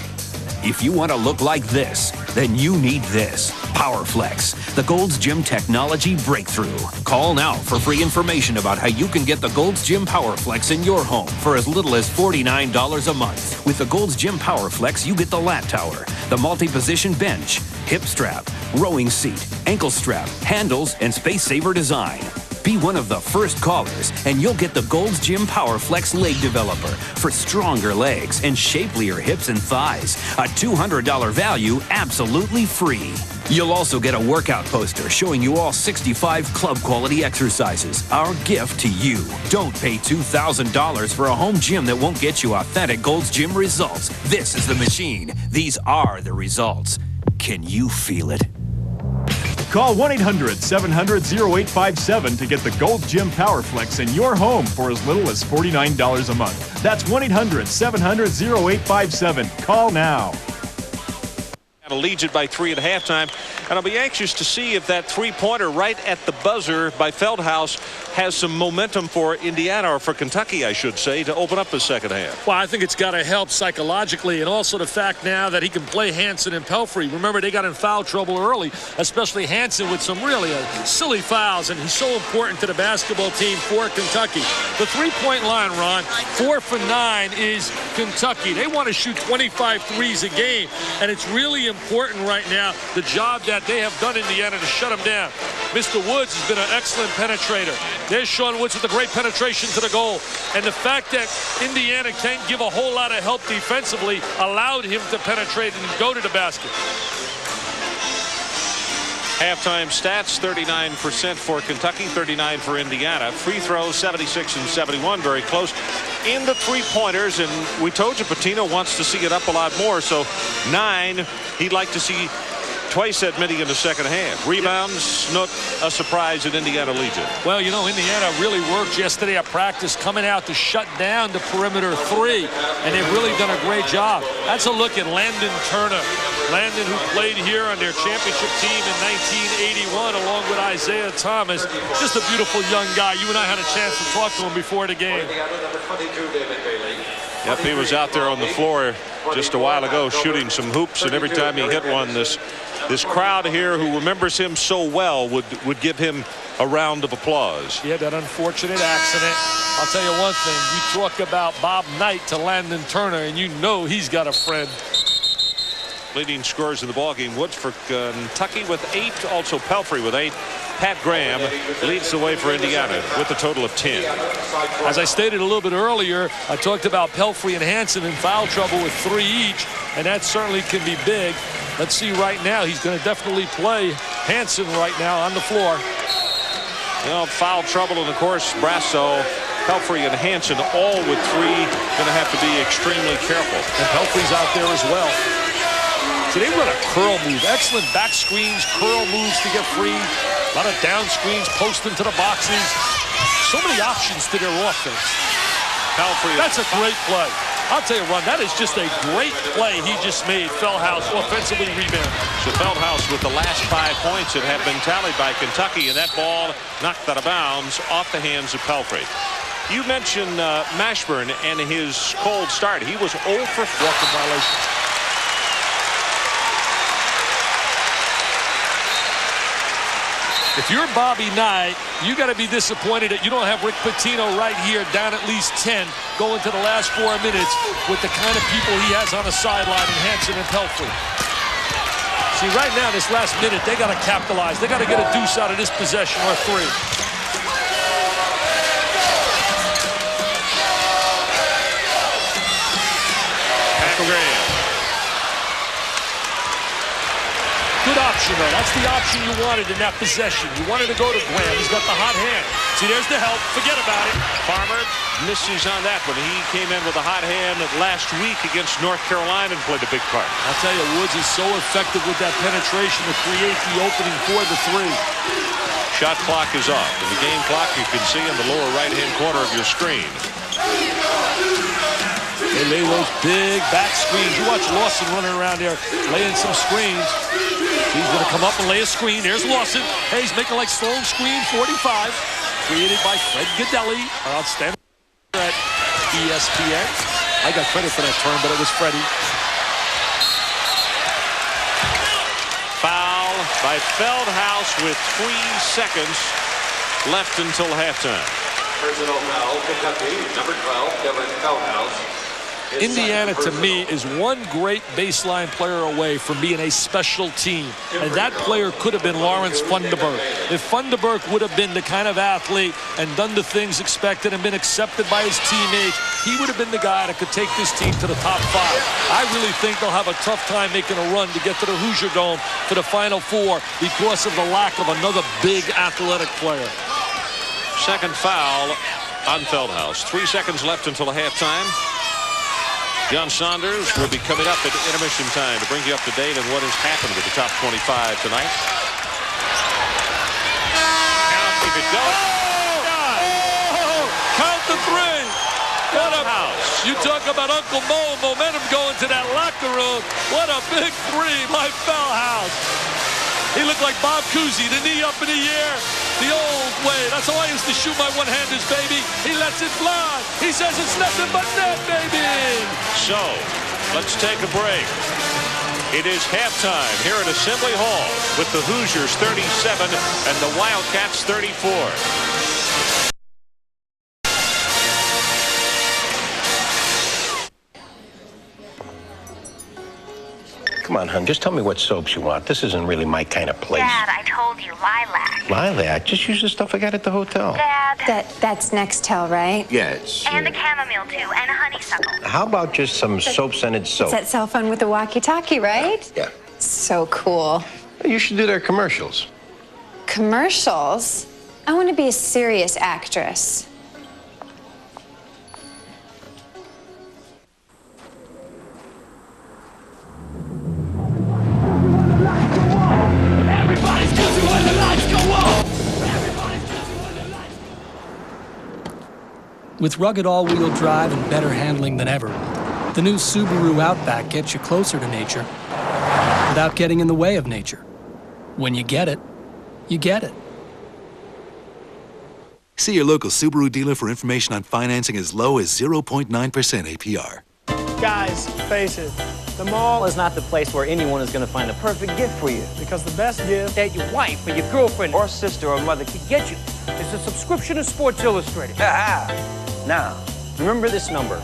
If you want to look like this, then you need this. PowerFlex, the Gold's Gym technology breakthrough. Call now for free information about how you can get the Gold's Gym PowerFlex in your home for as little as $49 a month. With the Gold's Gym PowerFlex, you get the lat tower, the multi-position bench, hip strap, rowing seat, ankle strap, handles, and space saver design. Be one of the first callers, and you'll get the Gold's Gym PowerFlex leg developer for stronger legs and shapelier hips and thighs. A $200 value absolutely free. You'll also get a workout poster showing you all 65 club-quality exercises. Our gift to you. Don't pay $2,000 for a home gym that won't get you authentic Gold's Gym results. This is the machine. These are the results. Can you feel it? Call 1-800-700-0857 to get the Gold's Gym PowerFlex in your home for as little as $49 a month. That's 1-800-700-0857. Call now. Leads it by 3 at halftime, and I'll be anxious to see if that three-pointer right at the buzzer by Feldhaus has some momentum for Indiana, or for Kentucky, I should say, to open up the second half. Well, I think it's got to help psychologically, and also the fact now that he can play Hansen and Pelfrey. Remember, they got in foul trouble early, especially Hansen with some really silly fouls, and he's so important to the basketball team for Kentucky. The three-point line, Ron, 4 for 9 is Kentucky. They want to shoot 25 threes a game, and it's really important right now, the job that they have done in Indiana to shut them down. Mr. Woods has been an excellent penetrator. There's Sean Woods with a great penetration to the goal. And the fact that Indiana can't give a whole lot of help defensively allowed him to penetrate and go to the basket. Halftime stats, 39% for Kentucky, 39 for Indiana. Free throws, 76 and 71, very close. In the three-pointers, and we told you Pitino wants to see it up a lot more, so 9 he'd like to see twice that many in the second half. Rebounds, Snook, a surprise at Indiana Legion. Well, you know, Indiana really worked yesterday at practice coming out to shut down the perimeter three, and they've really done a great job. That's a look at Landon Turner. Landon, who played here on their championship team in 1981 along with Isaiah Thomas. Just a beautiful young guy. You and I had a chance to talk to him before the game. Yep, he was out there on the floor just a while ago shooting some hoops, and every time he hit one, this crowd here who remembers him so well would give him a round of applause. He had that unfortunate accident. I'll tell you one thing. You talk about Bob Knight to Landon Turner, and you know he's got a friend. Leading scorers in the ballgame, Woods for Kentucky with 8, also Pelfrey with 8. Pat Graham leads the way for Indiana with a total of 10. As I stated a little bit earlier, I talked about Pelfrey and Hansen in foul trouble with 3 each, and that certainly can be big. Let's see right now. He's going to definitely play Hansen right now on the floor. You know, foul trouble, and of course, Brasso, Pelfrey, and Hansen all with 3. Going to have to be extremely careful. And Pelfrey's out there as well. So they run a curl move. Excellent back screens, curl moves to get free. A lot of down screens, post into the boxes. So many options to their offense. Pelfrey. That's a great play. I'll tell you, Ron, that is just a great play he just made. Feldhaus offensively rebounded. So Feldhaus with the last 5 points that have been tallied by Kentucky, and that ball knocked out of bounds off the hands of Pelfrey. You mentioned Mashburn and his cold start. He was 0 for 4 walking violations. If you're Bobby Knight, you got to be disappointed that you don't have Rick Pitino right here down at least 10 going to the last 4 minutes with the kind of people he has on the sideline in Hansen and Pelfrey. See, right now, this last minute, they got to capitalize. They got to get a deuce out of this possession or 3. Graham. Good option, though. That's the option you wanted in that possession. You wanted to go to Graham. He's got the hot hand. See, there's the help. Forget about it. Farmer misses on that one. He came in with a hot hand last week against North Carolina and played a big part. I'll tell you, Woods is so effective with that penetration to create the opening for the 3. Shot clock is off. And the game clock you can see in the lower right-hand corner of your screen. They lay those big back screens. You watch Lawson running around there laying some screens. He's going to come up and lay a screen. There's Lawson. Hey, he's making like Sloan screen 45. Created by Fred Gaudelli. Our outstanding at ESPN. I got credit for that term, but it was Freddie. Foul by Feldhaus with 3 seconds left until halftime. Personal foul, Kentucky, number 12, Kevin Feldhaus. Indiana, to me, is one great baseline player away from being a special team. And that player could have been Lawrence Funderburk. If Funderburk would have been the kind of athlete and done the things expected and been accepted by his teammates, he would have been the guy that could take this team to the top 5. I really think they'll have a tough time making a run to get to the Hoosier Dome for the Final Four because of the lack of another big athletic player. Second foul on Feldhaus. 3 seconds left until halftime. John Saunders will be coming up at intermission time to bring you up to date on what has happened with the top 25 tonight. Count if it goes. Oh, count the 3. What a house. You talk about Uncle Mo, momentum going to that locker room. What a big 3 by Feldhaus. He looked like Bob Cousy, the knee up in the air, the old way. That's how I used to shoot my one-handers, baby. He lets it fly. He says it's nothing but net, baby. So, let's take a break. It is halftime here at Assembly Hall with the Hoosiers 37 and the Wildcats 34. Come on, hon, just tell me what soaps you want. This isn't really my kind of place. Dad, I told you, lilac. Lilac? Just use the stuff I got at the hotel. Dad. That's Nextel, right? Yeah, it's... And the chamomile, too, and honeysuckle. How about just some soap-scented soap? It's that cell phone with the walkie-talkie, right? Yeah. So cool. You should do their commercials. Commercials? I want to be a serious actress. With rugged all-wheel drive and better handling than ever, the new Subaru Outback gets you closer to nature without getting in the way of nature. When you get it, you get it. See your local Subaru dealer for information on financing as low as 0.9% APR. Guys, face it. The mall is not the place where anyone is going to find the perfect gift for you. Because the best gift that your wife or your girlfriend or sister or mother could get you is a subscription to Sports Illustrated. Now, remember this number,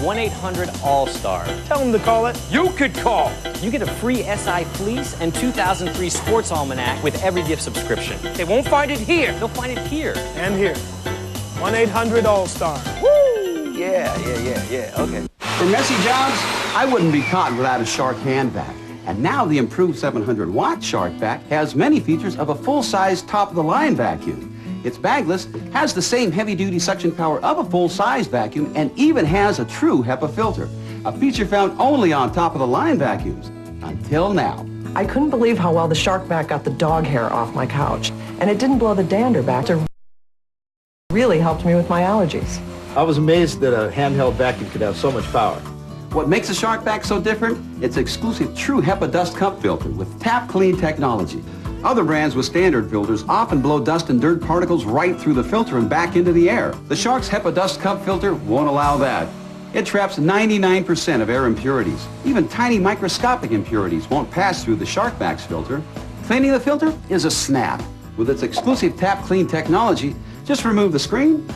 1-800-ALL-STAR. Tell them to call it. You could call. You get a free SI fleece and 2003 Sports Almanac with every gift subscription. They won't find it here. They'll find it here. And here. 1-800-ALL-STAR. Woo! Yeah, okay. For messy jobs, I wouldn't be caught without a Shark hand vac. And now the improved 700-watt Shark vac has many features of a full-size top-of-the-line vacuum. It's bagless, has the same heavy-duty suction power of a full-size vacuum, and even has a true HEPA filter, a feature found only on top-of-the-line vacuums, until now. I couldn't believe how well the Shark vac got the dog hair off my couch, and it didn't blow the dander back. It really helped me with my allergies. I was amazed that a handheld vacuum could have so much power. What makes the Shark vac so different? Its exclusive true HEPA dust cup filter with tap clean technology. Other brands with standard filters often blow dust and dirt particles right through the filter and back into the air. The Shark's HEPA dust cup filter won't allow that. It traps 99% of air impurities. Even tiny microscopic impurities won't pass through the Shark vac's filter. Cleaning the filter is a snap. With its exclusive tap clean technology, just remove the screen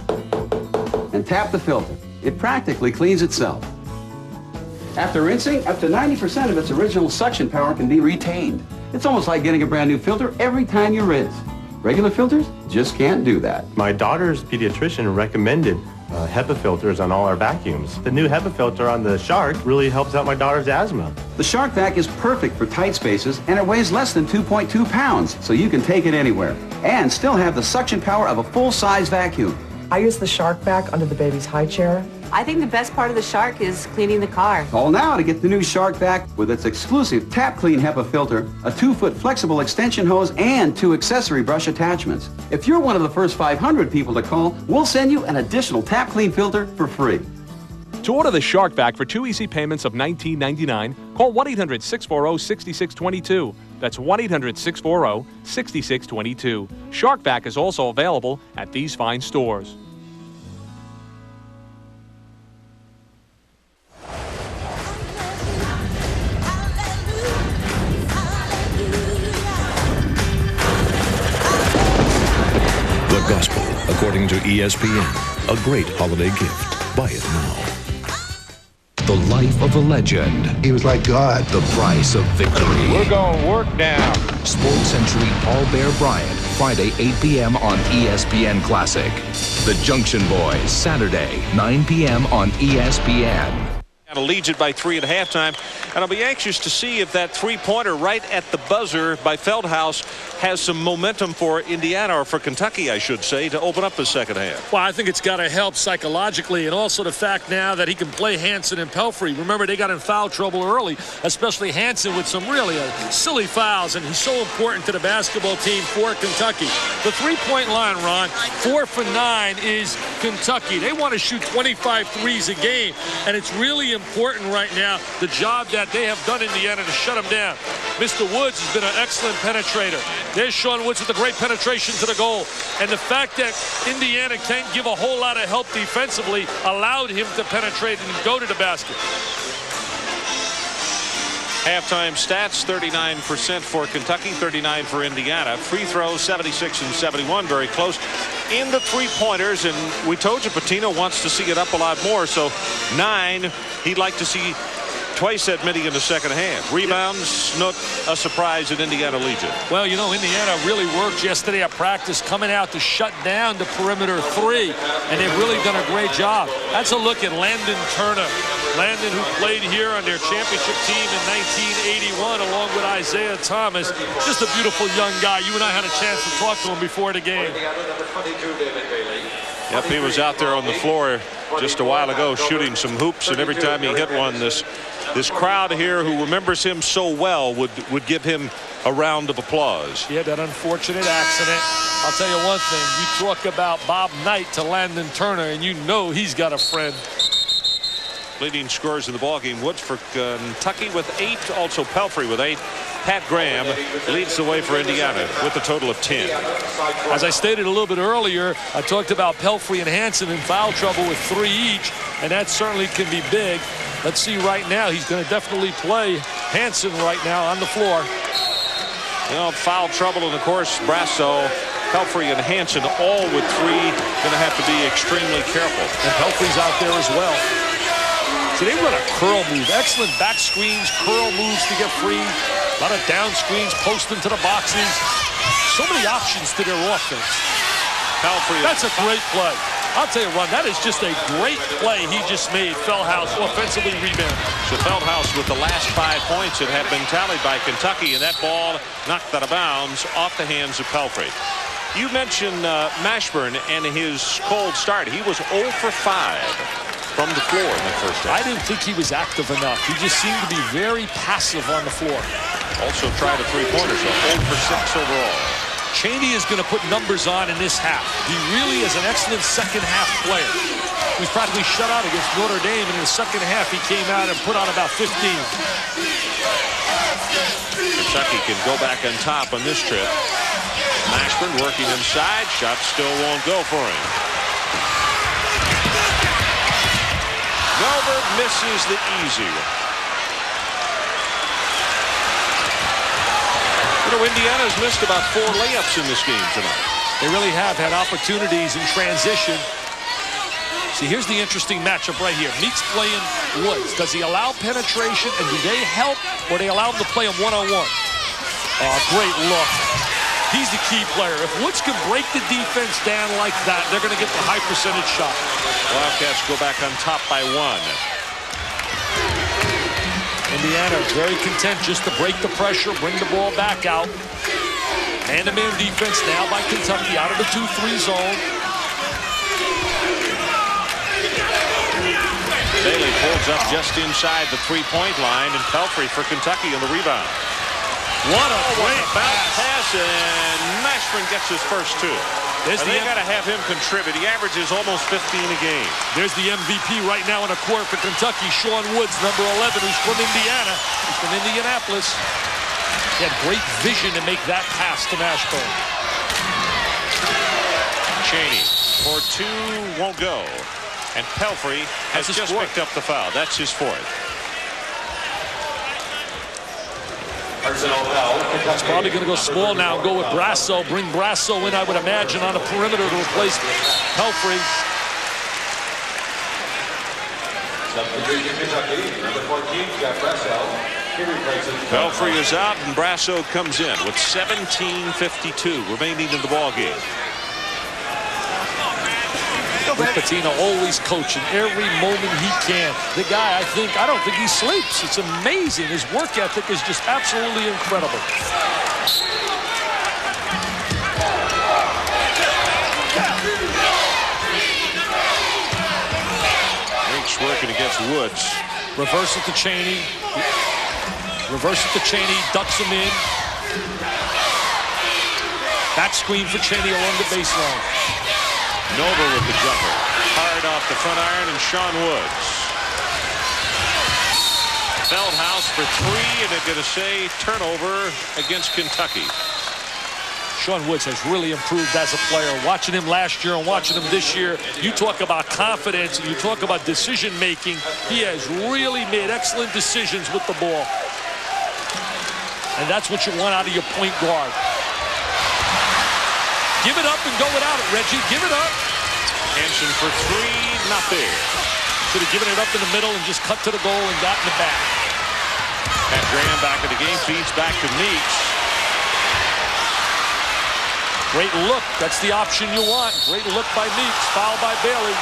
and tap the filter. It practically cleans itself. After rinsing, up to 90% of its original suction power can be retained. It's almost like getting a brand new filter every time you rinse. Regular filters just can't do that. My daughter's pediatrician recommended HEPA filters on all our vacuums. The new HEPA filter on the Shark really helps out my daughter's asthma. The Shark Vac is perfect for tight spaces, and it weighs less than 2.2 pounds, so you can take it anywhere and still have the suction power of a full-size vacuum. I use the Shark Vac under the baby's high chair. I think the best part of the Shark is cleaning the car. Call now to get the new Shark Vac with its exclusive Tap Clean HEPA filter, a 2-foot flexible extension hose, and 2 accessory brush attachments. If you're one of the first 500 people to call, we'll send you an additional Tap Clean filter for free. To order the Shark Vac for 2 easy payments of $19.99, call 1-800-640-6622. That's 1-800-640-6622. Shark Vac is also available at these fine stores. The Gospel, according to ESPN. A great holiday gift. Buy it now. The life of a legend. He was like God. The price of victory. We're going to work now. Sports Century Paul Bear Bryant, Friday, 8 p.m. on ESPN Classic. The Junction Boys, Saturday, 9 p.m. on ESPN. Leads it by 3 at halftime, and I'll be anxious to see if that three-pointer right at the buzzer by Feldhaus has some momentum for Indiana, or for Kentucky, I should say, to open up the second half. Well, I think it's got to help psychologically, and also the fact now that he can play Hansen and Pelfrey. Remember, they got in foul trouble early, especially Hansen with some really silly fouls, and he's so important to the basketball team for Kentucky. The three-point line, Ron, 4 for 9 is Kentucky. They want to shoot 25 threes a game, and it's really important right now, the job that they have done in Indiana to shut them down. Mr. Woods has been an excellent penetrator. There's Sean Woods with a great penetration to the goal. And the fact that Indiana can't give a whole lot of help defensively allowed him to penetrate and go to the basket. Halftime stats, 39% for Kentucky, 39 for Indiana. Free throws, 76 and 71, very close. In the three-pointers, and we told you Pitino wants to see it up a lot more, so 9 he'd like to see twice that many in the second half. Rebounds, Snook, a surprise at Indiana Legion. Well, you know, Indiana really worked yesterday at practice coming out to shut down the perimeter 3, and they've really done a great job. That's a look at Landon Turner. Landon, who played here on their championship team in 1981 along with Isaiah Thomas. Just a beautiful young guy. You and I had a chance to talk to him before the game. Yep, he was out there on the floor just a while ago shooting some hoops, and every time he hit one, this crowd here who remembers him so well would give him a round of applause. Yeah, that unfortunate accident. I'll tell you one thing. You talk about Bob Knight to Landon Turner, and you know he's got a friend. Leading scorers in the ballgame, Woods for Kentucky with 8, also Pelfrey with 8. Pat Graham leads the way for Indiana with a total of 10. As I stated a little bit earlier, I talked about Pelfrey and Hansen in foul trouble with 3 each, and that certainly can be big. Let's see right now. He's going to definitely play Hansen right now on the floor. You know, foul trouble, and of course, Brasso, Pelfrey, and Hansen all with 3. Going to have to be extremely careful. And Pelfrey's out there as well. See, they run a curl move. Excellent back screens, curl moves to get free. A lot of down screens, post into the boxes. So many options to their offense. Pelfrey. That's a great play. I'll tell you, Ron, that is just a great play he just made. Feldhaus offensively rebound. So Feldhaus with the last 5 points that have been tallied by Kentucky, and that ball knocked out of bounds off the hands of Pelfrey. You mentioned Mashburn and his cold start. He was 0 for 5. From the floor in that first half. I didn't think he was active enough. He just seemed to be very passive on the floor. Also tried a three-pointer, so 0 for 6 overall. Cheney is going to put numbers on in this half. He really is an excellent second-half player. He was practically shut out against Notre Dame, and in the second half, he came out and put on about 15. Kentucky can go back on top on this trip. Mashburn working inside. Shot still won't go for him. Melberg misses the easy one. You know, Indiana's missed about 4 layups in this game tonight. They really have had opportunities in transition. See, here's the interesting matchup right here. Meeks playing Woods. Does he allow penetration, and do they help, or they allow him to play him one-on-one? Oh, great look. He's the key player. If Woods can break the defense down like that, they're going to get the high percentage shot. Wildcats go back on top by 1. Indiana very content just to break the pressure, bring the ball back out. Man-to-man defense now by Kentucky out of the 2-3 zone. Bailey pulls up just inside the three-point line, and Pelfrey for Kentucky on the rebound. What a great pass, and Mashburn gets his first 2. They got to have him contribute. He averages almost 15 a game. There's the MVP right now in the court for Kentucky, Sean Woods, number 11, who's from Indiana. He's from Indianapolis. He had great vision to make that pass to Mashburn. Cheney for 2 won't go. And Pelfrey has just picked up the foul. That's his 4th. He's probably going to go small now and go with Brasso. Bring Brasso in, I would imagine, on the perimeter to replace Pelfrey. Pelfrey is out, and Brasso comes in with 17:52 remaining in the ballgame. Rick Pitino always coaching every moment he can. The guy, I don't think he sleeps. It's amazing. His work ethic is just absolutely incredible. Rick's working against Woods. Reverse it to Cheney. Reverse it to Cheney. Ducks him in. Back screen for Cheney along the baseline. Nova with the jumper. Hard off the front iron, and Sean Woods. Feldhaus for 3, and they're going to say turnover against Kentucky. Sean Woods has really improved as a player. Watching him last year and watching him this year, you talk about confidence and you talk about decision-making. He has really made excellent decisions with the ball. And that's what you want out of your point guard. Give it up and go without it, Reggie. Give it up. Hansen for 3, not there. Should have given it up in the middle and just cut to the goal and got in the back. Pat Graham back in the game, feeds back to Meeks. Great look. That's the option you want. Great look by Meeks. Foul by Bailey.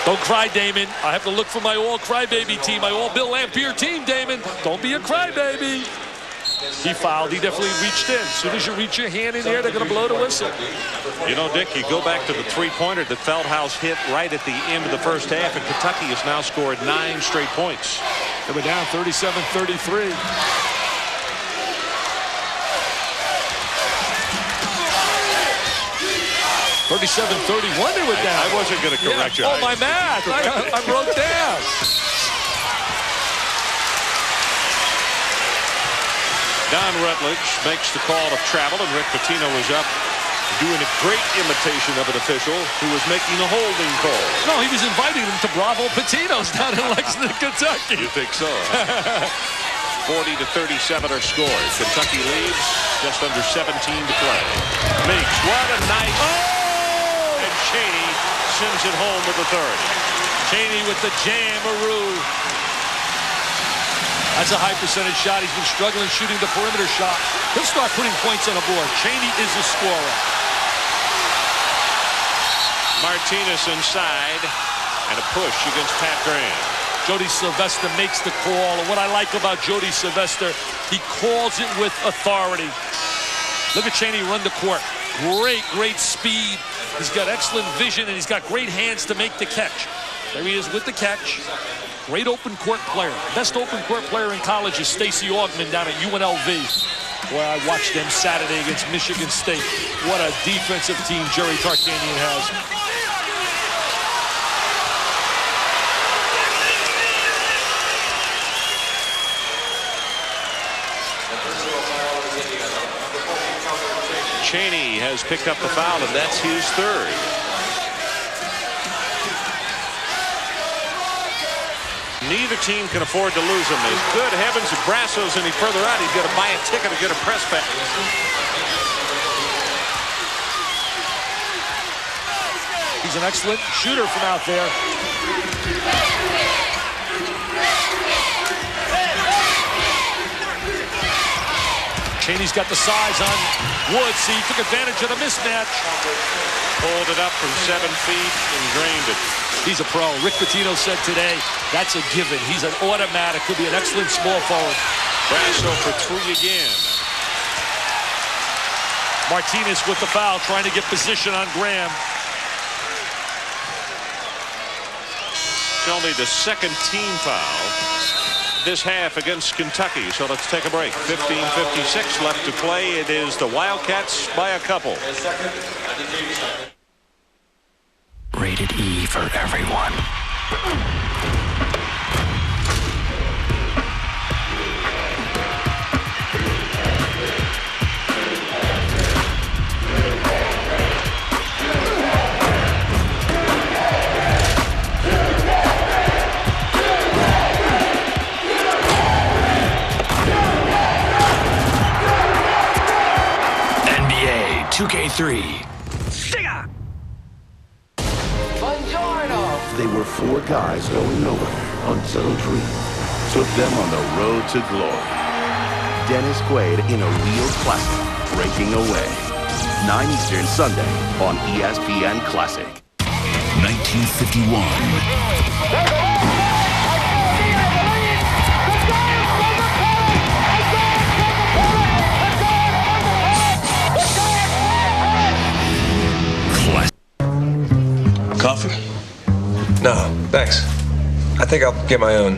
Don't cry, Damon. I have to look for my all-crybaby team, my all-Bill Laimbeer team, Damon. Don't be a crybaby. He fouled. He definitely reached in. As soon as you reach your hand in there, they're going to blow the whistle. You know, Dick, you go back to the three-pointer that Feldhaus hit right at the end of the first half, and Kentucky has now scored 9 straight points. They were down 37-33. 37-31 they were down. I wasn't going to correct you. Oh, my math. I wrote down. Don Rutledge makes the call to travel, and Rick Pitino was up doing a great imitation of an official who was making a holding call. No, he was inviting them to Bravo Pitino's down in Lexington, Kentucky. You think so? 40-37 are scores. Kentucky leads, just under 17 to play. Meeks, what a nice... Oh! And Cheney sends it home with the third. Cheney with the jam-a-roo. That's a high percentage shot. He's been struggling shooting the perimeter shot. He'll start putting points on the board. Cheney is a scorer. Martinez inside, and a push against Pat Graham. Jody Sylvester makes the call, and what I like about Jody Sylvester, he calls it with authority. Look at Cheney run the court. Great speed. He's got excellent vision, and he's got great hands to make the catch. There he is with the catch. Great open court player. Best open court player in college is Stacey Augmon down at UNLV, where I watched them Saturday against Michigan State. What a defensive team Jerry Tarkanian has. Cheney has picked up the foul, and that's his third. Neither team can afford to lose him. Good heavens, if Brasso's any further out, he's got to buy a ticket to get a press pass. He's an excellent shooter from out there. Cheney's got the size on Woods. He took advantage of the mismatch. Pulled it up from 7 feet and drained it. He's a pro. Rick Pitino said today, that's a given. He's an automatic. Could be an excellent small forward. Brasso for 3 again. Martinez with the foul, trying to get position on Graham. It's only the second team foul this half against Kentucky. So let's take a break. 15:56 left to play. It is the Wildcats by a couple. Rated E for everyone. NBA 2K3. They were 4 guys going nowhere until a dream took them on the road to glory. Dennis Quaid in a real classic, Breaking Away. 9 Eastern Sunday on ESPN Classic. 1951. Coffee? No, thanks. I think I'll get my own.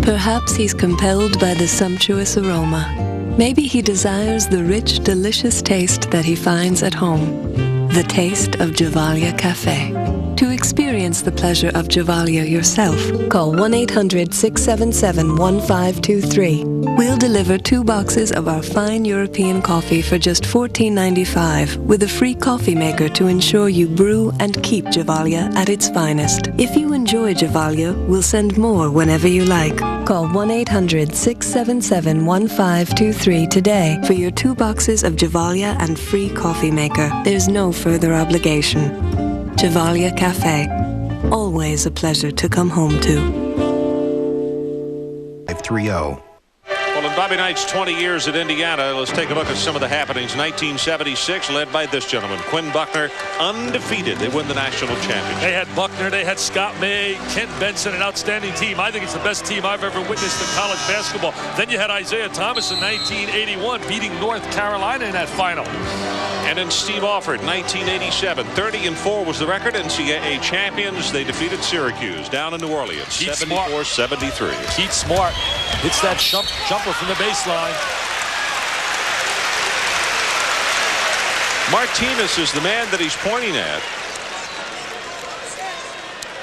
Perhaps he's compelled by the sumptuous aroma. Maybe he desires the rich, delicious taste that he finds at home. The taste of Gevalia Cafe. To experience the pleasure of Gevalia yourself, call 1-800-677-1523. We'll deliver 2 boxes of our fine European coffee for just $14.95 with a free coffee maker to ensure you brew and keep Gevalia at its finest. If you enjoy Gevalia, we'll send more whenever you like. Call 1-800-677-1523 today for your 2 boxes of Gevalia and free coffee maker. There's no further obligation. Gevalia Cafe. Always a pleasure to come home to. 530. Well, in Bobby Knight's 20 years at Indiana, let's take a look at some of the happenings. 1976, led by this gentleman, Quinn Buckner, undefeated. They win the national championship. They had Buckner, they had Scott May, Kent Benson, an outstanding team. I think it's the best team I've ever witnessed in college basketball. Then you had Isaiah Thomas in 1981 beating North Carolina in that final. And then Steve Alford, 1987. 30-4 was the record. NCAA champions. They defeated Syracuse down in New Orleans. 74-73. Keith Smart hits that jumper from the baseline. Martinez is the man that he's pointing at.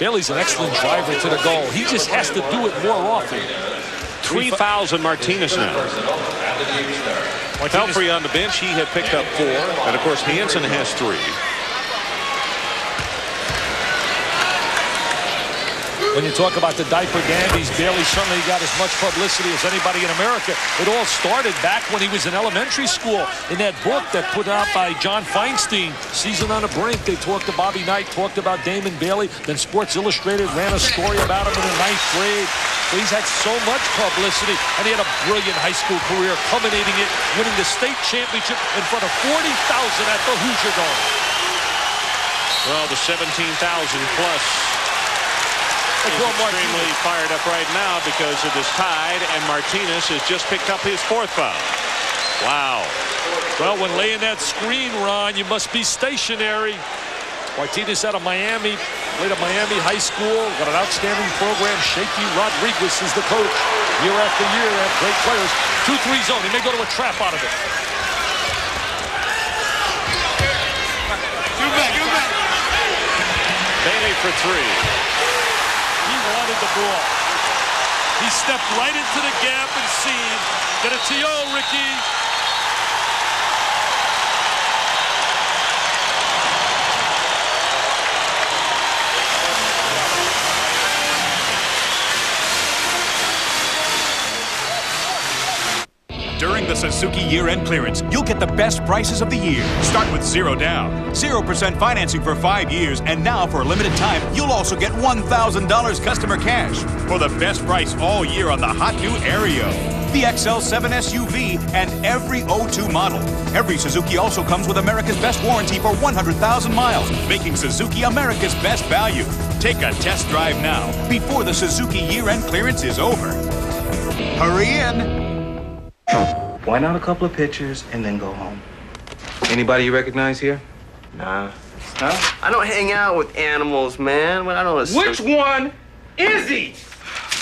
Bailey's an excellent driver to the goal. He just has to do it more often. 3 fouls on Martinez now. Pelfrey on the bench. He had picked up 4. And, of course, Hansen has 3. When you talk about the diaper dandies, Bailey certainly got as much publicity as anybody in America. It all started back when he was in elementary school. In that book that put out by John Feinstein, Season on the Brink, they talked to Bobby Knight, talked about Damon Bailey. Then Sports Illustrated ran a story about him in the 9th grade. So he's had so much publicity, and he had a brilliant high school career, culminating it, winning the state championship in front of 40,000 at the Hoosier Dome. Well, the 17,000 plus is extremely fired up right now because it is tied, and Martinez has just picked up his 4th foul. Wow. Well, when laying that screen, Ron, you must be stationary. Martinez out of Miami, played at Miami High School, got an outstanding program. Shaky Rodriguez is the coach. Year after year, they have great players. 2-3 zone. He may go to a trap out of it. Bailey for 3. He wanted the ball. He stepped right into the gap and seen. Get it to you, Ricky. the Suzuki year-end clearance, you'll get the best prices of the year. Start with 0 down, 0% financing for 5 years, and now for a limited time, you'll also get $1,000 customer cash for the best price all year on the hot new Aereo, the XL7 SUV, and every O2 model. Every Suzuki also comes with America's best warranty for 100,000 miles, making Suzuki America's best value. Take a test drive now before the Suzuki year-end clearance is over. Hurry in. Point out a couple of pictures and then go home. Anybody you recognize here? Nah. Huh? I don't hang out with animals, man. I don't. Which one is he?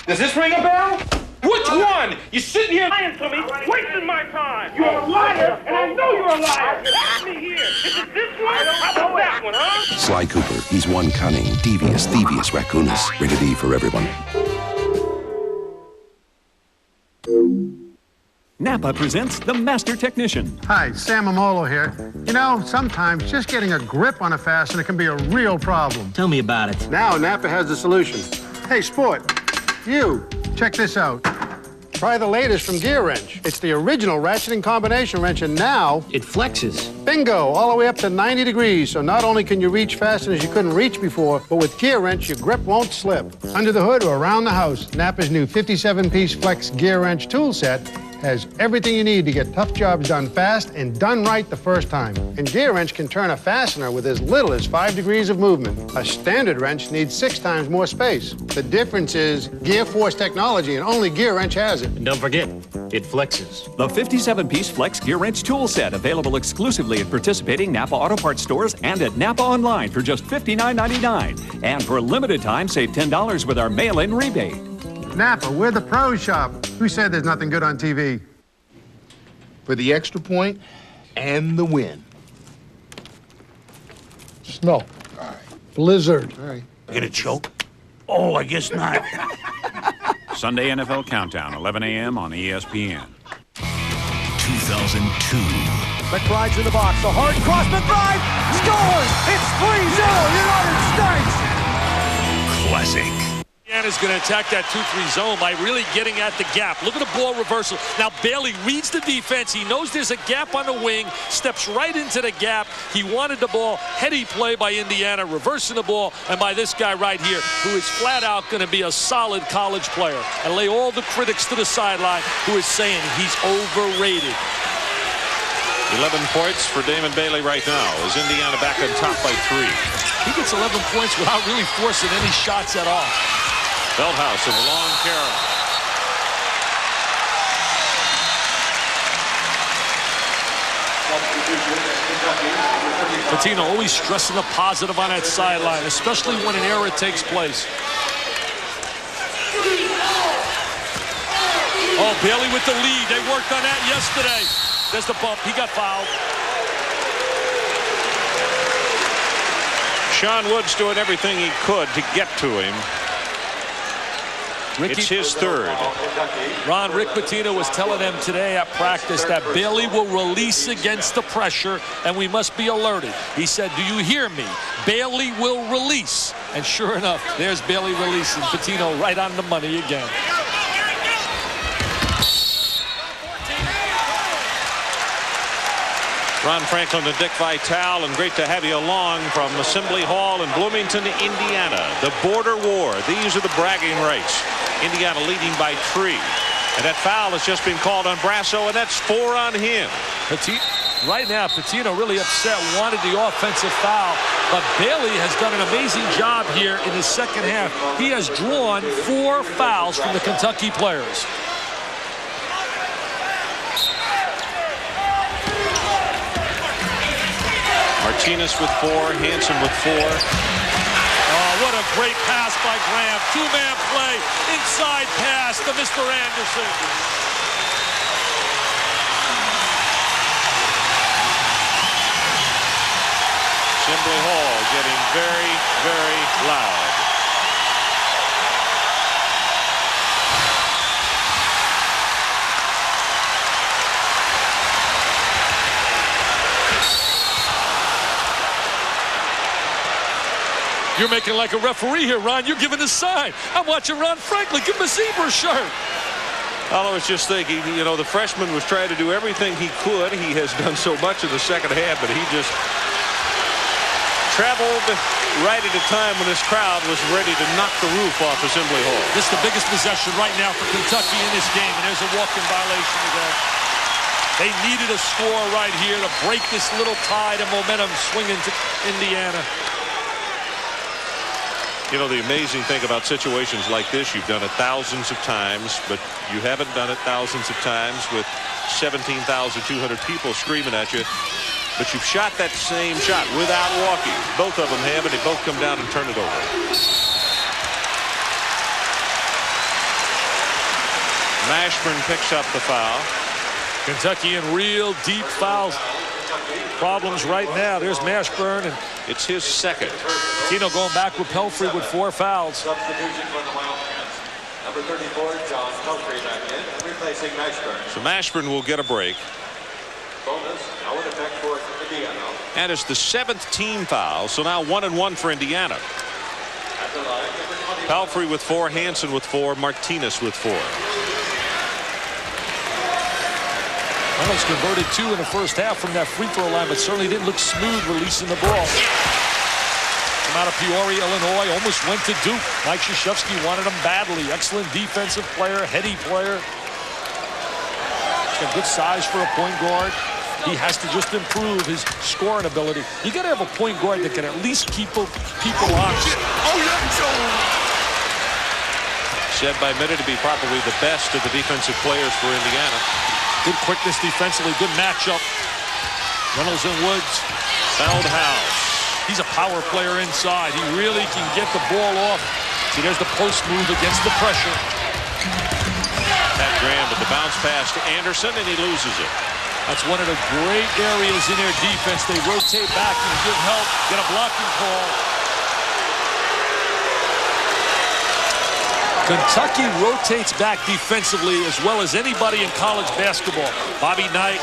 Does this ring a bell? Which one? You're sitting here lying to me, wasting my time. You're a liar, and I know you're a liar. Let me here. Is it this one? How about that one, huh? Sly Cooper. He's one cunning, devious, thievius raccoonus. Rated E for everyone. Napa presents The Master Technician. Hi, Sam Amolo here. You know, sometimes just getting a grip on a fastener can be a real problem. Tell me about it. Now Napa has the solution. Hey, sport, you, check this out. Try the latest from Gear Wrench. It's the original ratcheting combination wrench, and now it flexes. Bingo, all the way up to 90 degrees. So not only can you reach fasteners you couldn't reach before, but with Gear Wrench, your grip won't slip. Under the hood or around the house, Napa's new 57-piece Flex Gear Wrench tool set has everything you need to get tough jobs done fast and done right the first time. And Gear Wrench can turn a fastener with as little as 5 degrees of movement. A standard wrench needs 6 times more space. The difference is Gear Force technology, and only Gear Wrench has it. And don't forget, it flexes. The 57-piece Flex Gear Wrench tool set, available exclusively at participating Napa Auto Parts stores and at Napa Online for just $59.99. And for a limited time, save $10 with our mail-in rebate. Napa, we're the pro shop. Who said there's nothing good on TV? For the extra point and the win. Snow. All right. Blizzard. All right. Get a choke? Oh, I guess not. Sunday NFL Countdown, 11 a.m. on ESPN. 2002. McBride's in the box. A hard cross. McBride scores! It's 3-0 United States! Classic. Indiana's going to attack that 2-3 zone by really getting at the gap. Look at the ball reversal. Now Bailey reads the defense. He knows there's a gap on the wing, steps right into the gap. He wanted the ball. Heady play by Indiana, reversing the ball, and by this guy right here, who is flat out going to be a solid college player. And lay all the critics to the sideline who is saying he's overrated. 11 points for Damon Bailey right now as Indiana back on top by 3. He gets 11 points without really forcing any shots at all. Feldhaus in the long carry. Pitino always stressing the positive on that sideline, especially when an error takes place. Oh, Bailey with the lead. They worked on that yesterday. There's the bump. He got fouled. Sean Wood's doing everything he could to get to him. It's his third. Ron, Rick Pitino was telling them today at practice that Bailey will release against the pressure, and we must be alerted. He said, do you hear me? Bailey will release. And sure enough, there's Bailey releasing. Pitino right on the money again. Ron Franklin and Dick Vitale, and great to have you along from Assembly Hall in Bloomington, Indiana. The border war. These are the bragging rights. Indiana leading by 3. And that foul has just been called on Brasso, and that's 4 on him. Right now, Pitino really upset, wanted the offensive foul, but Bailey has done an amazing job here in the second half. He has drawn 4 fouls from the Kentucky players. Martinez with 4, Hansen with 4. Oh, what a great pass by Graham. 2-man play, inside pass to Mr. Anderson. Assembly Hall getting very, very loud. You're making like a referee here, Ron. You're giving a sign. I'm watching Ron Franklin give him a zebra shirt. I was just thinking, you know, the freshman was trying to do everything he could. He has done so much in the second half, but he just traveled right at a time when this crowd was ready to knock the roof off Assembly Hall. This is the biggest possession right now for Kentucky in this game, and there's a walk-in violation again. They needed a score right here to break this little tide of momentum swinging to Indiana. You know, the amazing thing about situations like this, you've done it thousands of times, but you haven't done it thousands of times with 17,200 people screaming at you. But you've shot that same shot without walking. Both of them have, and they both come down and turn it over. Mashburn picks up the foul. Kentucky in real deep foul problems right now. There's Mashburn, and it's his second. Tino going back with Pelfrey with 4 fouls. Substitution for the Wildcats. Number 34, John Pelfrey back in, and replacing Mashburn. So Mashburn will get a break. Bonus, now in effect for Indiana. And it's the 7th team foul, so now 1-1 for Indiana. Pelfrey with 4, Hansen with 4, Martinez with 4. Reynolds converted 2 in the first half from that free throw line, but certainly didn't look smooth releasing the ball. From out of Peoria, Illinois, almost went to Duke. Mike Krzyzewski wanted him badly. Excellent defensive player, heady player. He's got good size for a point guard. He has to just improve his scoring ability. You got to have a point guard that can at least keep people honest. Said by Minute to be probably the best of the defensive players for Indiana. Good quickness defensively, good matchup. Reynolds and Woods. Feldhaus. He's a power player inside. He really can get the ball off. See, there's the post move against the pressure. Pat Graham with the bounce pass to Anderson, and he loses it. That's one of the great areas in their defense. They rotate back and give help, get a blocking call. Kentucky rotates back defensively as well as anybody in college basketball. Bobby Knight,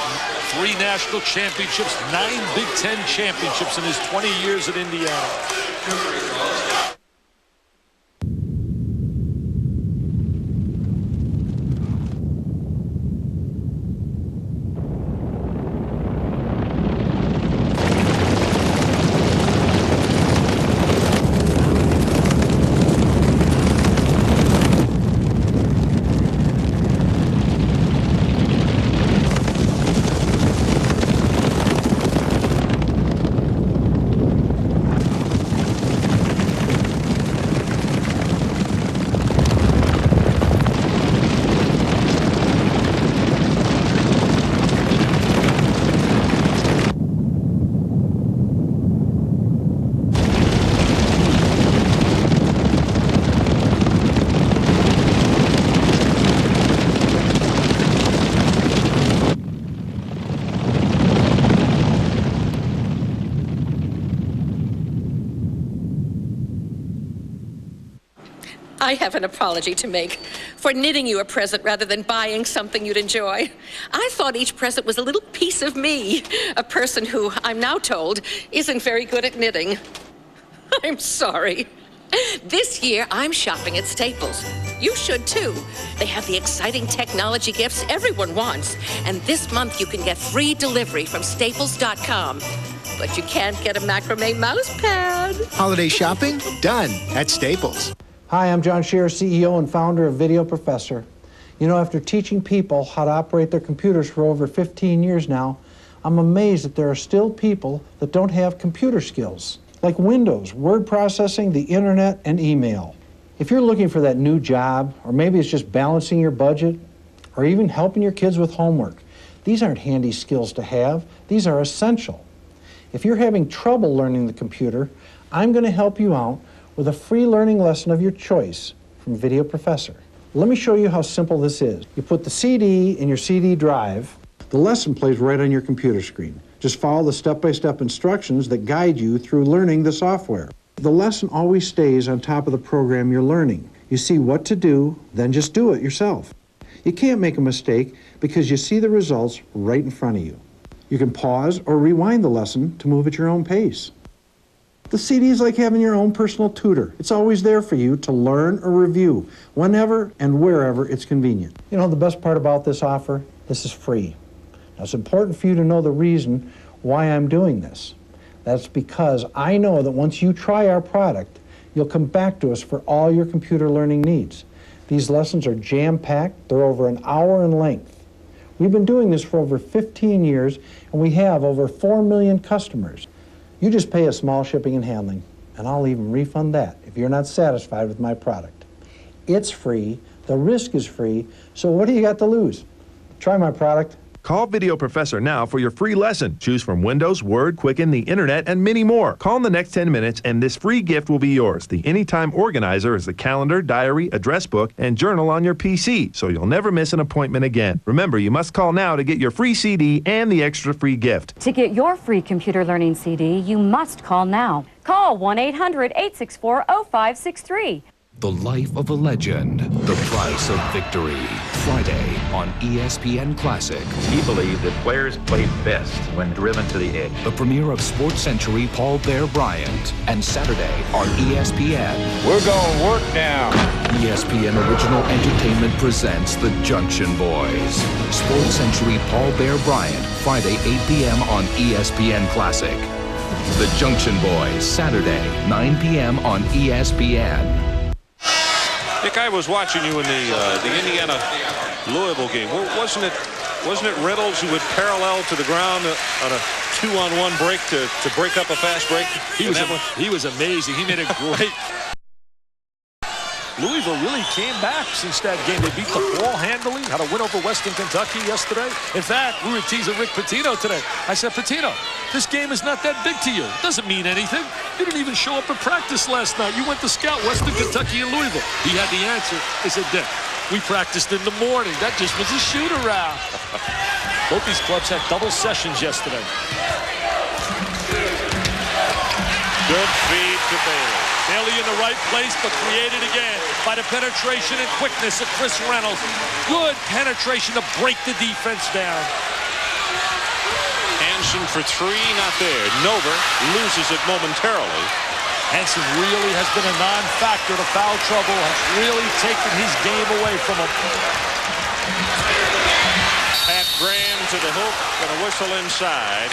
3 national championships, 9 Big Ten championships in his 20 years at Indiana. I have an apology to make for knitting you a present rather than buying something you'd enjoy. I thought each present was a little piece of me, a person who, I'm now told, isn't very good at knitting. I'm sorry. This year, I'm shopping at Staples. You should, too. They have the exciting technology gifts everyone wants. And this month, you can get free delivery from Staples.com. But you can't get a macrame mouse pad. Holiday shopping? Done at Staples. Hi, I'm John Scheer, CEO and founder of Video Professor. You know, after teaching people how to operate their computers for over 15 years now, I'm amazed that there are still people that don't have computer skills, like Windows, word processing, the internet, and email. If you're looking for that new job, or maybe it's just balancing your budget, or even helping your kids with homework, these aren't handy skills to have, these are essential. If you're having trouble learning the computer, I'm going to help you out with a free learning lesson of your choice from Video Professor. Let me show you how simple this is. You put the CD in your CD drive. The lesson plays right on your computer screen. Just follow the step-by-step instructions that guide you through learning the software. The lesson always stays on top of the program you're learning. You see what to do, then just do it yourself. You can't make a mistake because you see the results right in front of you. You can pause or rewind the lesson to move at your own pace. The CD is like having your own personal tutor. It's always there for you to learn or review whenever and wherever it's convenient. You know the best part about this offer? This is free. Now, it's important for you to know the reason why I'm doing this. That's because I know that once you try our product, you'll come back to us for all your computer learning needs. These lessons are jam-packed. They're over an hour in length. We've been doing this for over 15 years, and we have over 4 million customers. You just pay a small shipping and handling, and I'll even refund that if you're not satisfied with my product. It's free, the risk is free, so what do you got to lose? Try my product. Call Video Professor now for your free lesson. Choose from Windows, Word, Quicken, the Internet, and many more. Call in the next 10 minutes, and this free gift will be yours. The Anytime Organizer is the calendar, diary, address book, and journal on your PC, so you'll never miss an appointment again. Remember, you must call now to get your free CD and the extra free gift. To get your free computer learning CD, you must call now. Call 1-800-864-0563. The Life of a Legend, The Price of Victory. Friday on ESPN Classic. He believed that players played best when driven to the edge. The premiere of Sports Century Paul Bear Bryant. And Saturday on ESPN. We're going to work now. ESPN Original Entertainment presents The Junction Boys. Sports Century Paul Bear Bryant. Friday, 8 p.m. on ESPN Classic. The Junction Boys. Saturday, 9 p.m. on ESPN. Dick, I was watching you in the Indiana-Louisville game. Wasn't it Reynolds who would parallel to the ground on a 2-on-1 break to break up a fast break? He was amazing. He made a great... Louisville really came back since that game. They beat the ball handily, had a win over Western Kentucky yesterday. In fact, we were teasing Rick Pitino today. I said, Pitino, this game is not that big to you. It doesn't mean anything. You didn't even show up at practice last night. You went to scout Western Kentucky and Louisville. He had the answer. I said, Dick, we practiced in the morning. That just was a shoot-around. Both these clubs had double sessions yesterday. Good feed to Bailey. Bailey in the right place, but created again by the penetration and quickness of Chris Reynolds. Good penetration to break the defense down. Hansen for three, not there. Nover loses it momentarily. Hansen really has been a non-factor to foul trouble, has really taken his game away from him. Pat Graham to the hoop, gonna whistle inside.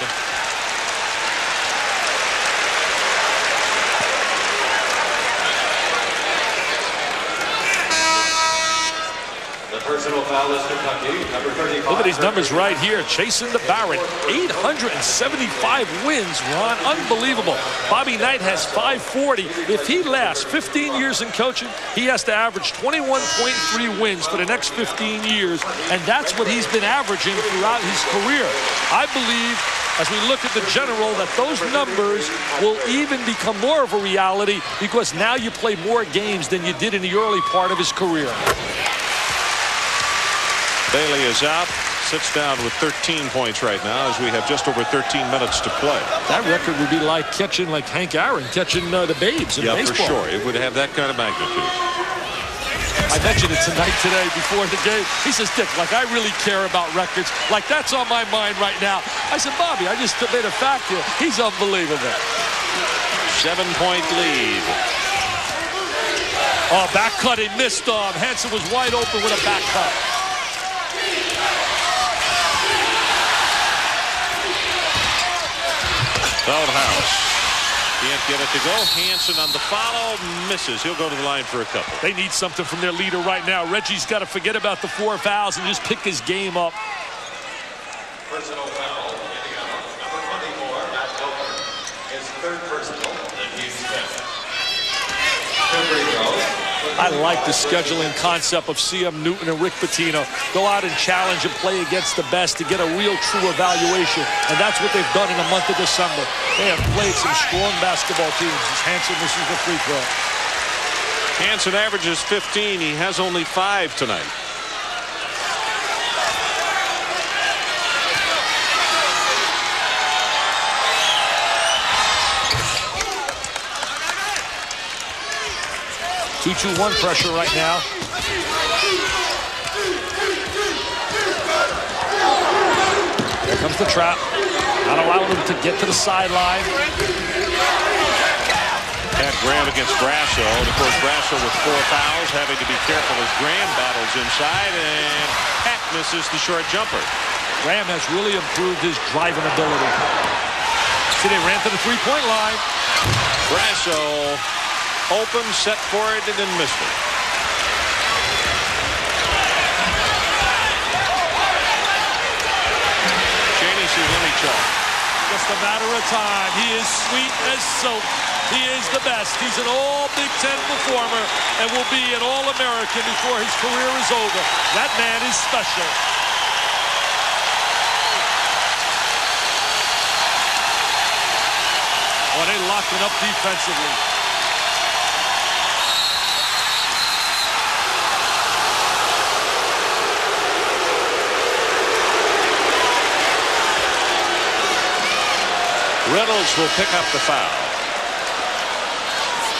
Personal foul is Kentucky, number 35. Look at these numbers right here. Chasing the Barrett. 875 wins, Ron. Unbelievable. Bobby Knight has 540. If he lasts 15 years in coaching, he has to average 21.3 wins for the next 15 years. And that's what he's been averaging throughout his career. I believe, as we look at the general, that those numbers will even become more of a reality because now you play more games than you did in the early part of his career. Bailey is out, sits down with 13 points right now as we have just over 13 minutes to play. That record would be like catching like Hank Aaron, catching the babes in baseball. For sure. It would have that kind of magnitude. I mentioned it today before the game. He says, Dick, like I really care about records. Like that's on my mind right now. I said, Bobby, I just made a fact here. He's unbelievable. 7-point lead. Oh, back cut, he missed on. Hansen was wide open with a back cut. Feldhaus can't get it to go. Hansen on the follow, misses. He'll go to the line for a couple. They need something from their leader right now. Reggie's got to forget about the 4 fouls and just pick his game up. Personal foul, Indiana, number 24, Matt Dover. His third personal that he's spent. Two free throws. I like the scheduling concept of C.M. Newton and Rick Pitino. Go out and challenge and play against the best to get a real true evaluation. And that's what they've done in the month of December. They have played some strong basketball teams as Hansen misses the free throw. Hansen averages 15. He has only 5 tonight. Two-2-1 pressure right now. Here comes the trap. Not allowing him to get to the sideline. Pat Graham against Grasso. And of course, Grasso with 4 fouls, having to be careful as Graham battles inside, and Pat misses the short jumper. Graham has really improved his driving ability. See, they ran to the three-point line. Grasso open, set for it, and then missed it. Chaney says, let me check. Just a matter of time. He is sweet as soap. He is the best. He's an all-Big Ten performer and will be an All-American before his career is over. That man is special. Oh, they locked it up defensively. Reynolds will pick up the foul.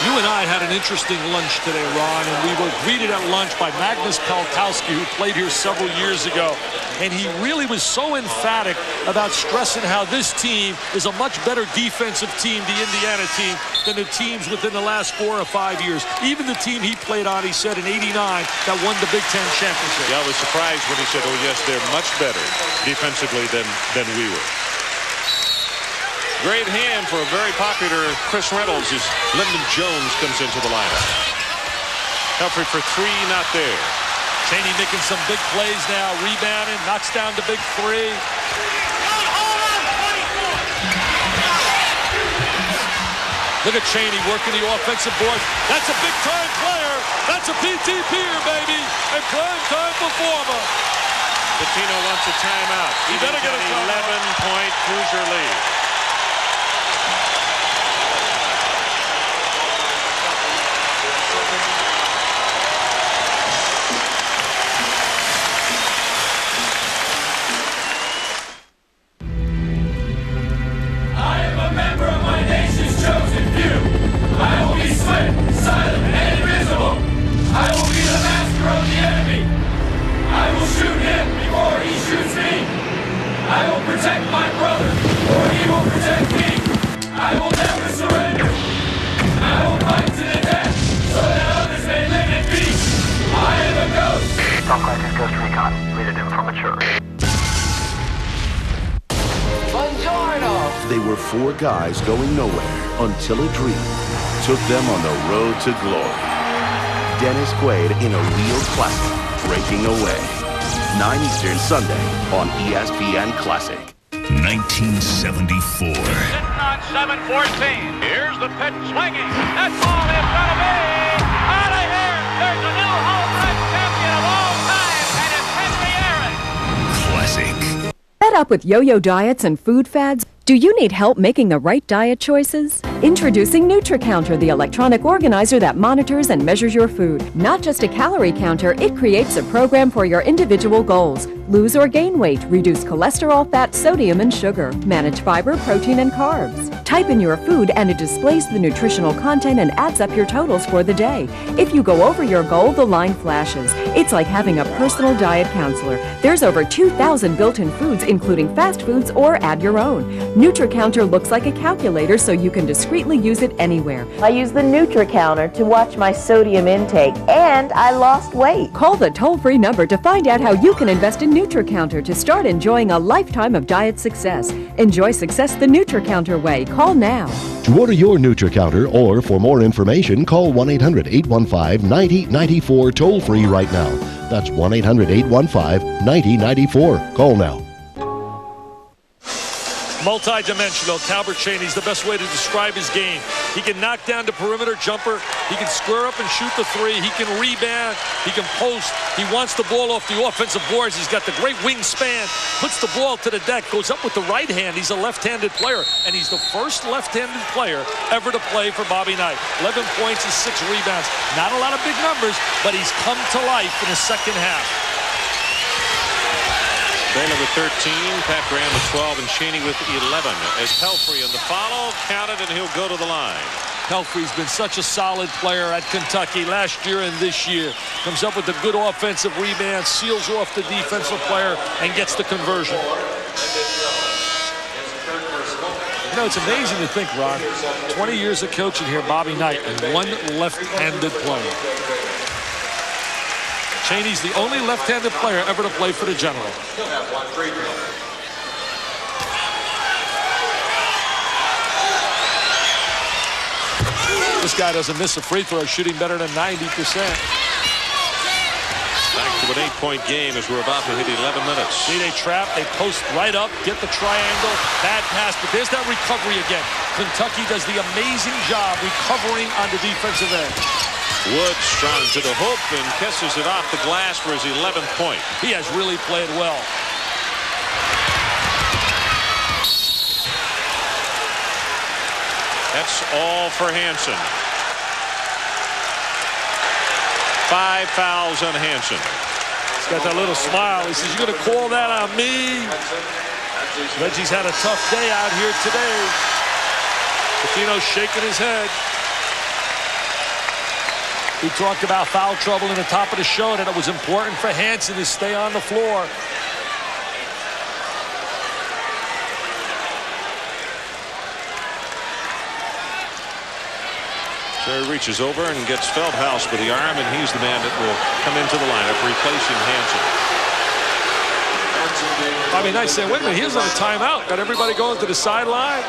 You and I had an interesting lunch today, Ron, and we were greeted at lunch by Magnus Pelkowski, who played here several years ago. And he really was so emphatic about stressing how this team is a much better defensive team, the Indiana team, than the teams within the last 4 or 5 years. Even the team he played on, he said, in '89, that won the Big Ten championship. Yeah, I was surprised when he said, oh, yes, they're much better defensively than we were. Great hand for a very popular Chris Reynolds as Lyndon Jones comes into the lineup. Pelfrey for 3, not there. Chaney making some big plays now, rebounding, knocks down the big 3. Look at Chaney working the offensive board. That's a big-time player. That's a PTPer, baby. A prime-time performer. Pitino wants a timeout. He better get a 11-point Hoosier lead. They were 4 guys going nowhere until a dream took them on the road to glory. Dennis Quaid in a real classic, Breaking Away. 9 Eastern Sunday on ESPN Classic. 1974. Sitting on 7-14. Here's the pitch swinging. That ball is going to be out of here. There's a new home run champion of all time, and it's Henry Aaron. Classic. Fed up with yo-yo diets and food fads? Do you need help making the right diet choices? Introducing NutriCounter, the electronic organizer that monitors and measures your food. Not just a calorie counter, it creates a program for your individual goals. Lose or gain weight, reduce cholesterol, fat, sodium, and sugar. Manage fiber, protein, and carbs. Type in your food and it displays the nutritional content and adds up your totals for the day. If you go over your goal, the line flashes. It's like having a personal diet counselor. There's over 2,000 built-in foods, including fast foods, or add your own. NutriCounter looks like a calculator so you can discreetly use it anywhere. I use the NutriCounter to watch my sodium intake, and I lost weight. Call the toll-free number to find out how you can invest in NutriCounter to start enjoying a lifetime of diet success. Enjoy success the NutriCounter way. Call now. To order your NutriCounter or for more information, call 1-800-815-9094 toll-free right now. That's 1-800-815-9094. Call now. Multi-dimensional. Talbert Chaney's the best way to describe his game. He can knock down the perimeter jumper. He can square up and shoot the 3. He can rebound. He can post. He wants the ball off the offensive boards. He's got the great wingspan. Puts the ball to the deck. Goes up with the right hand. He's a left-handed player. And he's the first left-handed player ever to play for Bobby Knight. 11 points and 6 rebounds. Not a lot of big numbers, but he's come to life in the second half. Baylor with 13, Pat Graham with 12, and Chaney with 11. As Pelfrey in the follow, counted, and he'll go to the line. Pelfrey's been such a solid player at Kentucky last year and this year. Comes up with a good offensive rebound, seals off the defensive player, and gets the conversion. You know, it's amazing to think, Ron, 20 years of coaching here, Bobby Knight, and one left-handed player. Cheney's the only left-handed player ever to play for the General. This guy doesn't miss a free throw, shooting better than 90%. Back to an 8-point game as we're about to hit 11 minutes. See, they trap, they post right up, get the triangle, bad pass, but there's that recovery again. Kentucky does the amazing job recovering on the defensive end. Wood strong to the hoop and kisses it off the glass for his 11th point. He has really played well. That's all for Hansen. 5 fouls on Hansen. He's got that little smile. He says, "You're going to call that on me?" Reggie's had a tough day out here today. Pitino's shaking his head. We talked about foul trouble in the top of the show, that it was important for Hansen to stay on the floor. Jerry reaches over and gets Feldhaus with the arm, and he's the man that will come into the lineup, replacing Hansen. Bobby Knight saying, wait a minute, here's on a timeout. Got everybody going to the sideline.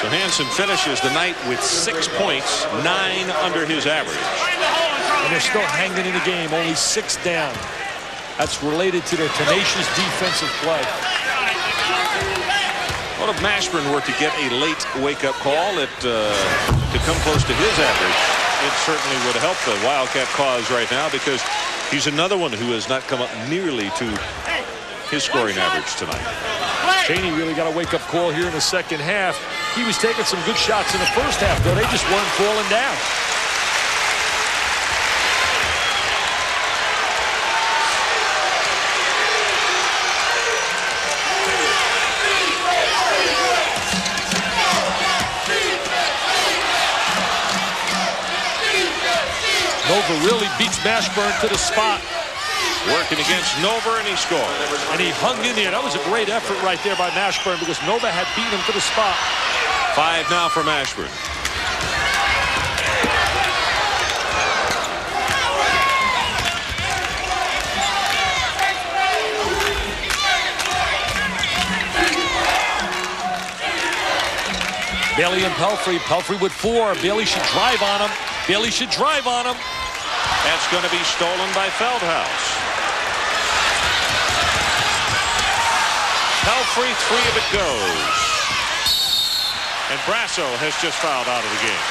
So Hansen finishes the night with 6 points, 9 under his average. And they're still hanging in the game, only 6 down. That's related to their tenacious defensive play. What if Mashburn were to get a late wake-up call that could come close to his average? It certainly would help the Wildcat cause right now, because he's another one who has not come up nearly to his scoring average tonight. Cheney really got a wake-up call here in the second half. He was taking some good shots in the first half, though. They just weren't falling down. Nova really beats Mashburn to the spot. Working against Nova, and he scored. And he hung in there. That was a great effort right there by Mashburn, because Nova had beaten him to the spot. 5 now for Mashburn. Bailey and Pelfrey. Pelfrey with 4. Bailey should drive on him. Bailey should drive on him. That's going to be stolen by Feldhaus. Pelfrey, 3 of it goes. And Brasso has just fouled out of the game.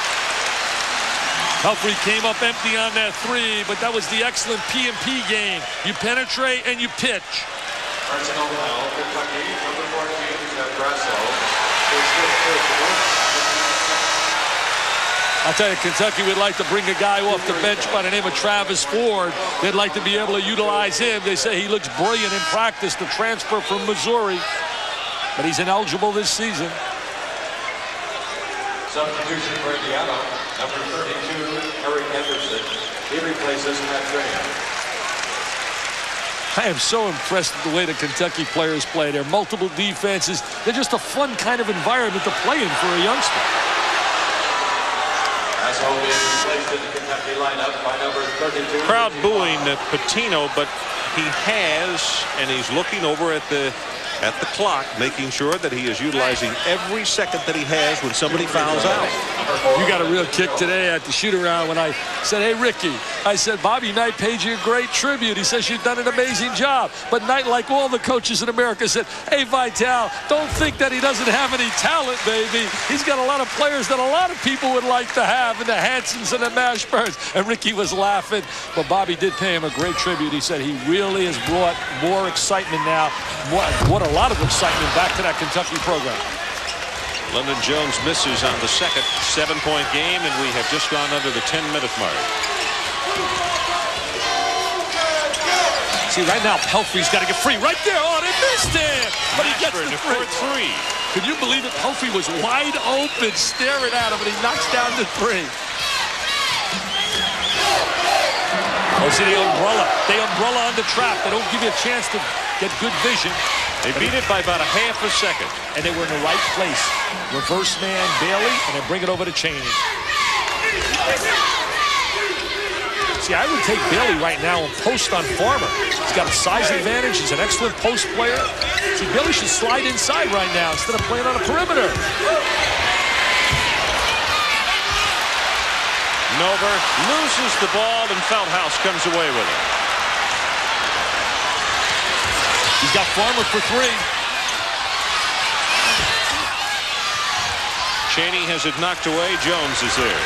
Pelfrey came up empty on that 3, but that was the excellent P&P game. You penetrate and you pitch. Personal foul, Kentucky, number 14, Brasso. I'll tell you, Kentucky would like to bring a guy off the bench by the name of Travis Ford. They'd like to be able to utilize him. They say he looks brilliant in practice, the transfer from Missouri. But he's ineligible this season. Substitution for Indiana, number 32, Eric Henderson. He replaces Matt Trainer. I am so impressed with the way the Kentucky players play. They're multiple defenses. They're just a fun kind of environment to play in for a youngster. As always, placed in the Kentucky lineup by number 32. Crowd booing at Pitino, but he has, and he's looking over at the clock, making sure that he is utilizing every second that he has when somebody fouls out. You got a real kick today at the shoot-around when I said, hey, Ricky, I said, Bobby Knight paid you a great tribute. He says you've done an amazing job. But Knight, like all the coaches in America, said, hey, Vitale, don't think that he doesn't have any talent, baby. He's got a lot of players that a lot of people would like to have, and the Hansons and the Mashburns. And Ricky was laughing, but Bobby did pay him a great tribute. He said he really has brought more excitement now, what a lot of excitement back to that Kentucky program. London Jones misses on the second 7-point game, and we have just gone under the 10-minute mark. See, right now, Pelfrey's got to get free. Right there. Oh, they missed him. But he gets the free. Can you believe it? Pelfrey was wide open, staring at him, and he knocks down the 3. Oh, see the umbrella. They umbrella on the trap. They don't give you a chance to get good vision. They beat it by about a half a second. And they were in the right place. Reverse man Bailey, and then bring it over to Cheney. See, I would take Bailey right now and post on Farmer. He's got a size advantage. He's an excellent post player. See, Bailey should slide inside right now instead of playing on a perimeter. Nover loses the ball, and Feldhaus comes away with it. He's got Farmer for three. Cheney has it knocked away. Jones is there.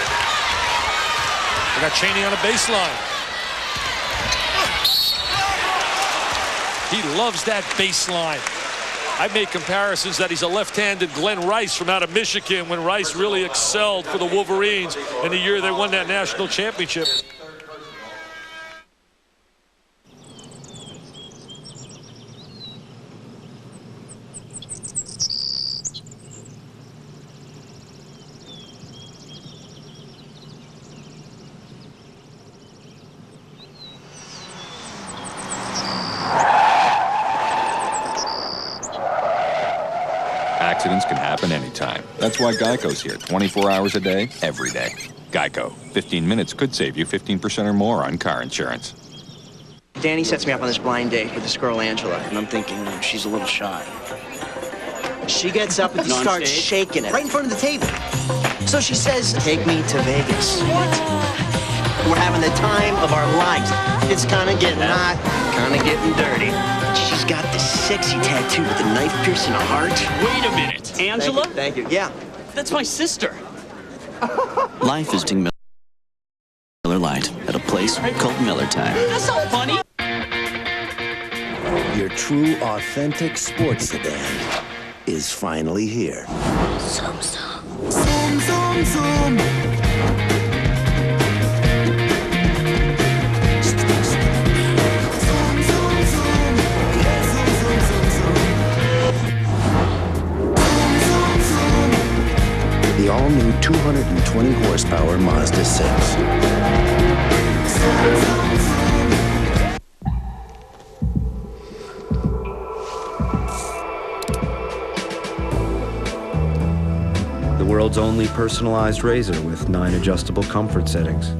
They got Cheney on a baseline. He loves that baseline. I made comparisons that he's a left-handed Glenn Rice from out of Michigan when Rice really excelled for the Wolverines in the year they won that national championship. Accidents can happen anytime. That's why Geico's here 24 hours a day, every day. Geico. 15 minutes could save you 15% or more on car insurance. Danny sets me up on this blind date with this girl, Angela, and I'm thinking she's a little shy. She gets up and starts shaking it right in front of the table. So she says, "Take me to Vegas." What? We're having the time of our lives. It's kind of getting hot, kind of getting dirty. She's got this sexy tattoo with a knife piercing a heart. Wait a minute. Angela? Thank you. Yeah. That's my sister. Life is Miller Lite at a place called Miller Time. That's so funny. Your true, authentic sports sedan is finally here. Zoom, zoom. Zoom, zoom, zoom. The all-new 220 horsepower Mazda 6. The world's only personalized razor with 9 adjustable comfort settings.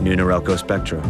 New Norelco Spectra.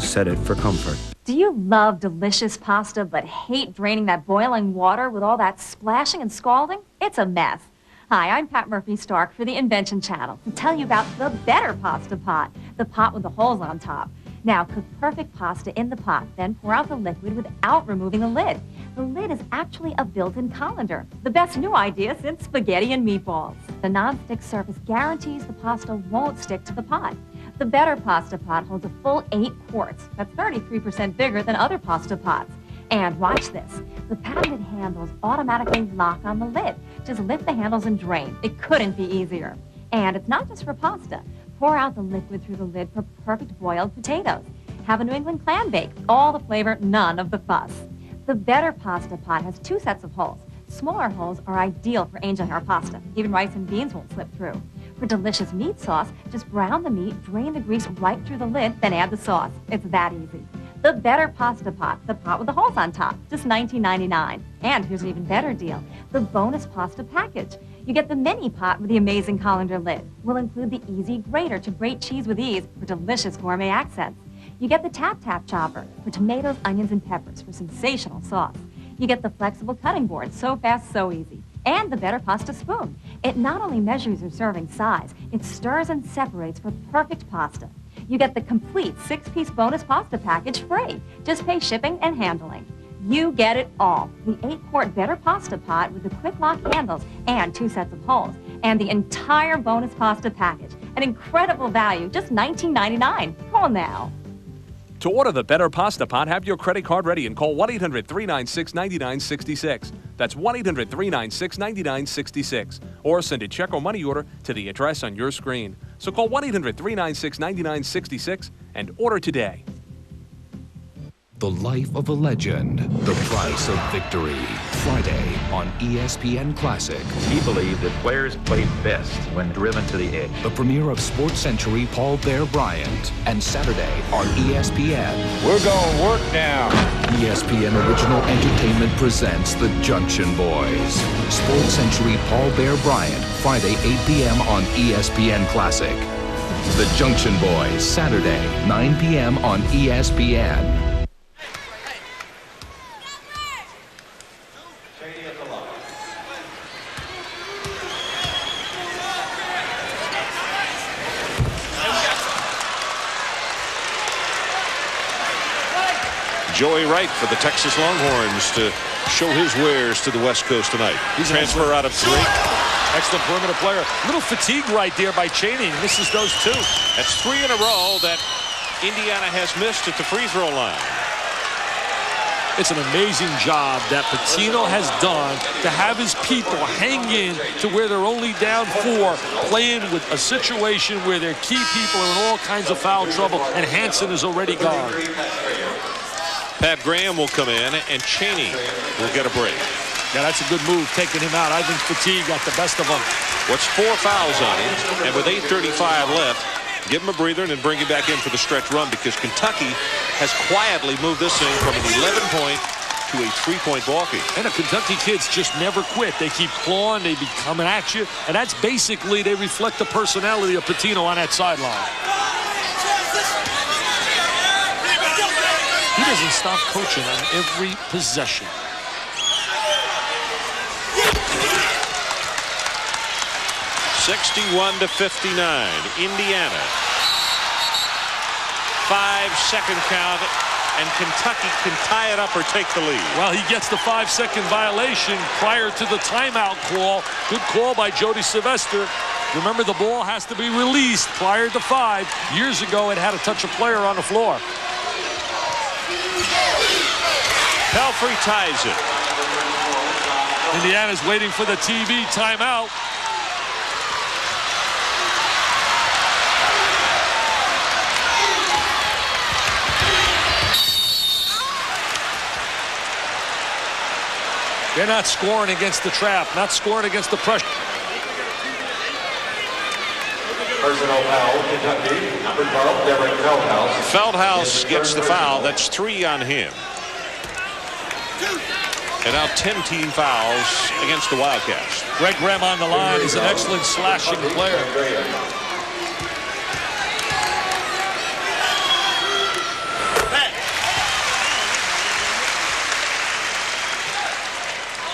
Set it for comfort. Do you love delicious pasta but hate draining that boiling water with all that splashing and scalding? It's a mess. Hi, I'm Pat Murphy-Stark for the Invention Channel to tell you about the Better Pasta Pot, the pot with the holes on top. Now, cook perfect pasta in the pot, then pour out the liquid without removing the lid. The lid is actually a built-in colander, the best new idea since spaghetti and meatballs. The non-stick surface guarantees the pasta won't stick to the pot. The Better Pasta Pot holds a full 8 quarts. That's 33% bigger than other pasta pots. And watch this. The patented handles automatically lock on the lid. Just lift the handles and drain. It couldn't be easier. And it's not just for pasta. Pour out the liquid through the lid for perfect boiled potatoes. Have a New England clam bake. All the flavor, none of the fuss. The Better Pasta Pot has 2 sets of holes. Smaller holes are ideal for angel hair pasta. Even rice and beans won't slip through. For delicious meat sauce, just brown the meat, drain the grease right through the lid, then add the sauce. It's that easy. The Better Pasta Pot, the pot with the holes on top, just $19.99. And here's an even better deal, the Bonus Pasta Package. You get the mini pot with the amazing colander lid. We'll include the easy grater to grate cheese with ease for delicious gourmet accents. You get the Tap-Tap Chopper for tomatoes, onions, and peppers for sensational sauce. You get the flexible cutting board, so fast, so easy. And the Better Pasta Spoon. It not only measures your serving size, it stirs and separates for perfect pasta. You get the complete 6-piece bonus pasta package free. Just pay shipping and handling. You get it all. The 8-quart Better Pasta Pot with the quick lock handles and 2 sets of holes. And the entire bonus pasta package. An incredible value, just $19.99. Call now. To order the Better Pasta Pot, have your credit card ready and call 1-800-396-9966. That's 1-800-396-9966. Or send a check or money order to the address on your screen. So call 1-800-396-9966 and order today. The life of a legend, the price of victory. Friday on ESPN Classic. He believed that players played best when driven to the edge. The premiere of Sports Century Paul Bear Bryant. And Saturday on ESPN. We're going to work now. ESPN Original Entertainment presents The Junction Boys. Sports Century Paul Bear Bryant. Friday, 8 p.m. on ESPN Classic. The Junction Boys. Saturday, 9 p.m. on ESPN. Joey Wright for the Texas Longhorns to show his wares to the West Coast tonight. Transfer out of 3. Excellent perimeter player. Little fatigue right there by Chaney. Misses those 2. That's 3 in a row that Indiana has missed at the free throw line. It's an amazing job that Pitino has done to have his people hang in to where they're only down 4, playing with a situation where their key people are in all kinds of foul trouble, and Hansen is already gone. Pat Graham will come in, and Chaney will get a break. Yeah, that's a good move, taking him out. I think fatigue got the best of him. What's 4 fouls on him, and with 8:35 left, give him a breather and then bring him back in for the stretch run, because Kentucky has quietly moved this thing from an 11-point to a 3-point ball game. And the Kentucky kids just never quit. They keep clawing, they be coming at you, and that's basically, they reflect the personality of Pitino on that sideline. He doesn't stop coaching on every possession. (61-59), Indiana. 5-second count, and Kentucky can tie it up or take the lead. Well, he gets the 5-second violation prior to the timeout call. Good call by Jody Sylvester. Remember, the ball has to be released prior to 5. Years ago, it had to touch a player on the floor. Pelfrey ties it. Indiana's waiting for the TV timeout. They're not scoring against the trap, not scoring against the pressure. Personal foul, Kentucky. Number 12, Derek Feldhaus. Feldhaus gets the foul. That's 3 on him. And now 10 team fouls against the Wildcats. Greg Graham on the line. He's an excellent slashing player.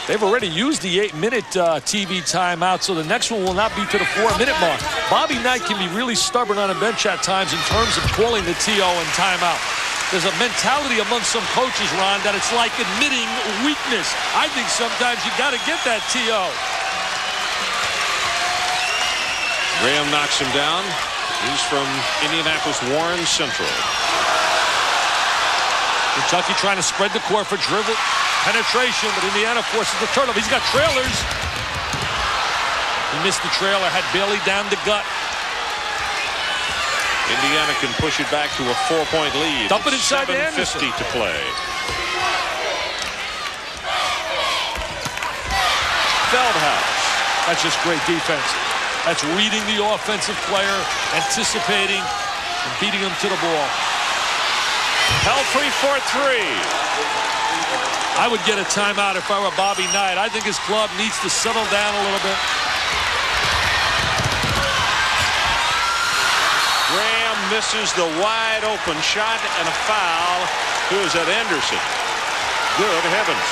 They've already used the 8-minute TV timeout, so the next one will not be to the 4-minute mark. Bobby Knight can be really stubborn on a bench at times in terms of calling the TO and timeout. There's a mentality among some coaches, Ron, that it's like admitting weakness. I think sometimes you got to get that TO. Graham knocks him down. He's from Indianapolis Warren Central. Kentucky trying to spread the court for dribble penetration, but Indiana forces the turnover. He's got trailers. He missed the trailer, had Bailey down the gut. Indiana can push it back to a 4-point lead. Dump it inside to Anderson. 7:50 to play. Feldhaus. That's just great defense. That's reading the offensive player, anticipating, and beating him to the ball. Pelfrey for 3. I would get a timeout if I were Bobby Knight. I think his club needs to settle down a little bit. Graham misses the wide open shot, and a foul. Who is that? Anderson. Good heavens.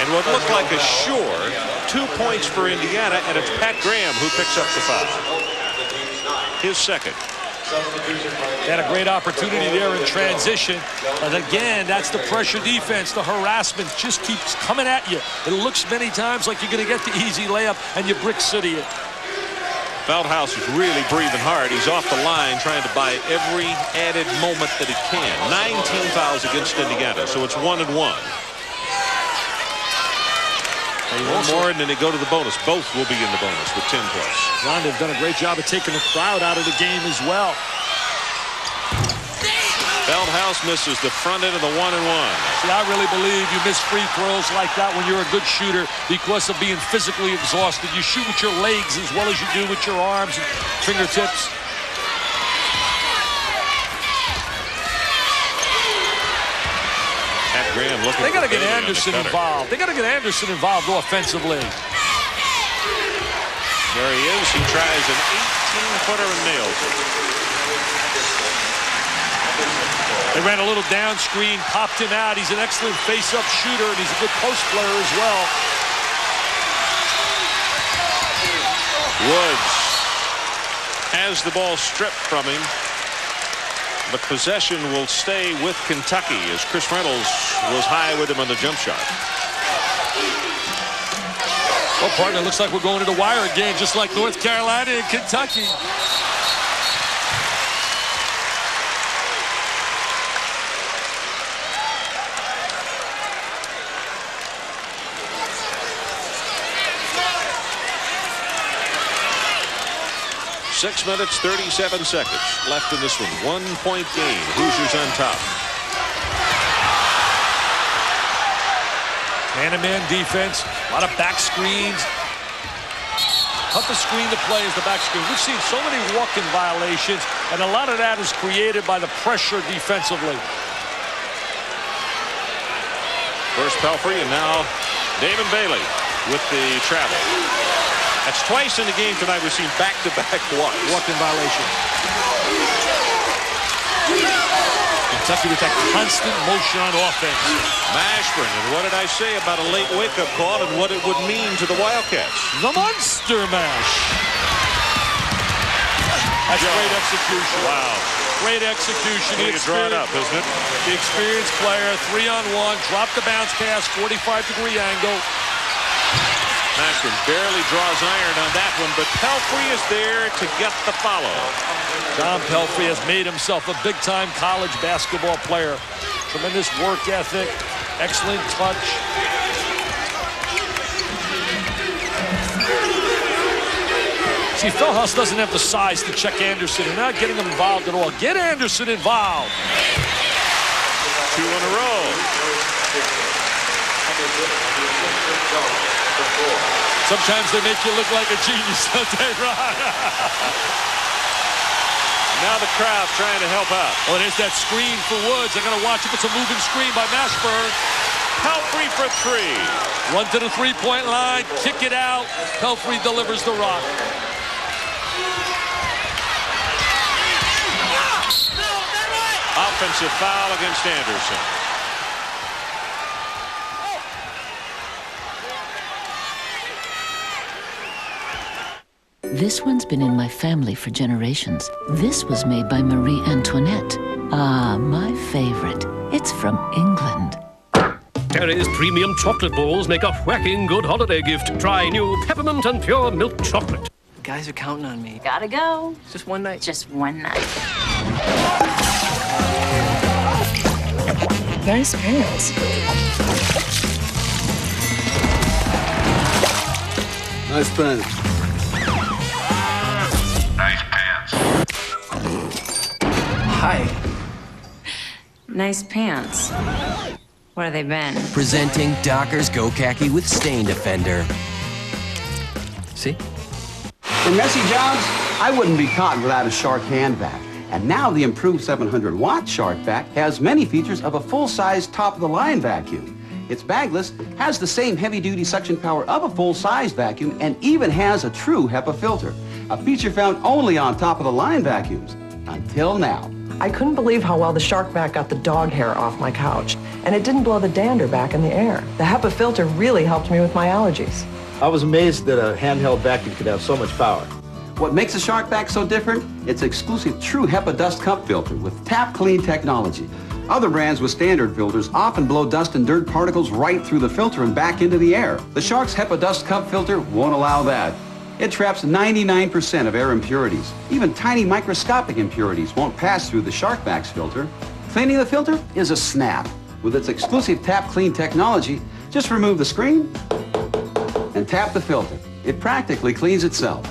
And what looked like a sure 2 points for Indiana, and it's Pat Graham who picks up the foul. His second. They had a great opportunity there in transition. But again, that's the pressure defense. The harassment just keeps coming at you. It looks many times like you're going to get the easy layup, and you brick city it. Feldhaus is really breathing hard. He's off the line trying to buy every added moment that he can. 19 fouls against Indiana, so it's 1-1. One more, and then they go to the bonus. Both will be in the bonus with 10+. Ron, they've done a great job of taking the crowd out of the game as well. Feldhaus else misses the front end of the 1-and-1. See, I really believe you miss free throws like that when you're a good shooter because of being physically exhausted. You shoot with your legs as well as you do with your arms and fingertips. Pat Graham looking. They got to for get Bailey on the Anderson cutter. involved. They got to get Anderson involved offensively. There he is. He tries an 18-footer and nails it. They ran a little down screen, popped him out. He's an excellent face-up shooter, and he's a good post player as well. Woods has the ball stripped from him, but possession will stay with Kentucky as Chris Reynolds was high with him on the jump shot. Well, partner, looks like we're going to the wire again, just like North Carolina and Kentucky. Six minutes, 37 seconds left in this one. 1-point game. Hoosiers on top. Man-to-man defense, a lot of back screens. Toughest screen to play is the back screen. We've seen so many walk-in violations, and a lot of that is created by the pressure defensively. First Pelfrey, and now Damon Bailey with the travel. That's twice in the game tonight we've seen back-to-back walk-in violations. Kentucky with that constant motion on offense. Mashburn, and what did I say about a late wake-up call and what it would mean to the Wildcats? The Monster Mash. That's great execution. Wow. Great execution. It's drawn up, isn't it? The experienced player, 3-on-1, dropped the bounce pass, 45-degree angle. Mashburn barely draws iron on that one, but Pelfrey is there to get the follow. John Pelfrey has made himself a big-time college basketball player. Tremendous work ethic, excellent touch. See, Feldhaus doesn't have the size to check Anderson. They're not getting him involved at all. Get Anderson involved. 2 in a row. Sometimes they make you look like a genius, don't they, Ron? Now the crowd trying to help out. Oh, there's that screen for Woods. They're going to watch if it's a moving screen by Mashburn. Pelfrey for 3. Run to the three-point line, kick it out. Pelfrey delivers the rock. Offensive foul against Anderson. This one's been in my family for generations. This was made by Marie Antoinette. Ah, my favorite. It's from England. Terry's premium chocolate balls make a whacking good holiday gift. Try new peppermint and pure milk chocolate. The guys are counting on me. Gotta go. Just one night. Just one night. Nice pants. Nice pants. Nice pants. Hi. Nice pants. What have they been? Presenting Dockers Go Khaki with Stain Defender. See? For messy jobs, I wouldn't be caught without a Shark hand vac. And now the improved 700-watt Shark vac has many features of a full-size top-of-the-line vacuum. It's bagless, has the same heavy-duty suction power of a full-size vacuum, and even has a true HEPA filter, a feature found only on top-of-the-line vacuums, until now. I couldn't believe how well the Shark vac got the dog hair off my couch, and it didn't blow the dander back in the air. The HEPA filter really helped me with my allergies. I was amazed that a handheld vacuum could have so much power. What makes the Shark vac so different? Its exclusive true HEPA dust cup filter with tap clean technology. Other brands with standard filters often blow dust and dirt particles right through the filter and back into the air. The Shark's HEPA dust cup filter won't allow that. It traps 99% of air impurities. Even tiny microscopic impurities won't pass through the Shark vac's filter. Cleaning the filter is a snap. With its exclusive tap clean technology, just remove the screen and tap the filter. It practically cleans itself.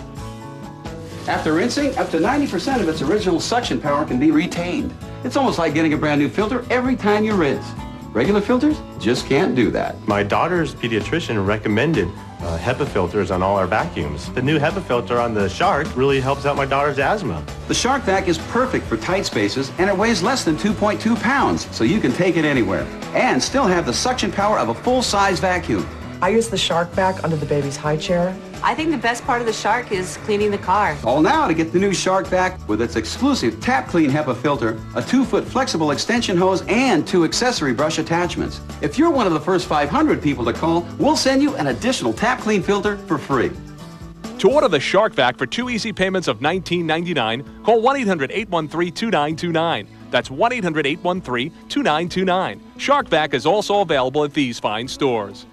After rinsing, up to 90% of its original suction power can be retained. It's almost like getting a brand new filter every time you rinse. Regular filters just can't do that. My daughter's pediatrician recommended HEPA filters on all our vacuums. The new HEPA filter on the Shark really helps out my daughter's asthma. The Shark Vac is perfect for tight spaces, and it weighs less than 2.2 pounds, so you can take it anywhere. And still have the suction power of a full-size vacuum. I use the Shark Vac under the baby's high chair. I think the best part of the Shark is cleaning the car. Call now to get the new Shark Vac with its exclusive Tap Clean HEPA filter, a 2-foot flexible extension hose, and 2 accessory brush attachments. If you're one of the first 500 people to call, we'll send you an additional Tap Clean filter for free. To order the Shark Vac for 2 easy payments of $19.99, call 1-800-813-2929. That's 1-800-813-2929. Shark Vac is also available at these fine stores.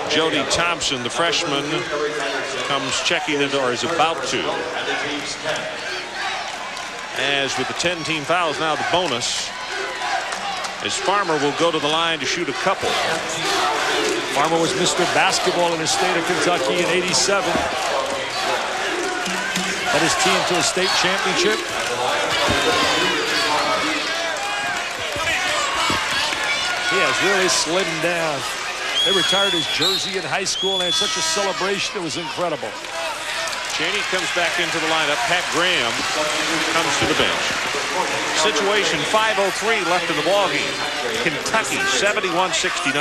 Jody Thompson, the freshman, comes checking into, or is about to. As with the 10-team fouls, now the bonus, as Farmer will go to the line to shoot a couple. Farmer was Mr. Basketball in the state of Kentucky in '87. Led his team to a state championship. He has really slimmed down. They retired his jersey in high school and had such a celebration. It was incredible. Cheney comes back into the lineup. Pat Graham comes to the bench. Situation 5:03 left in the ballgame. Kentucky 71-69.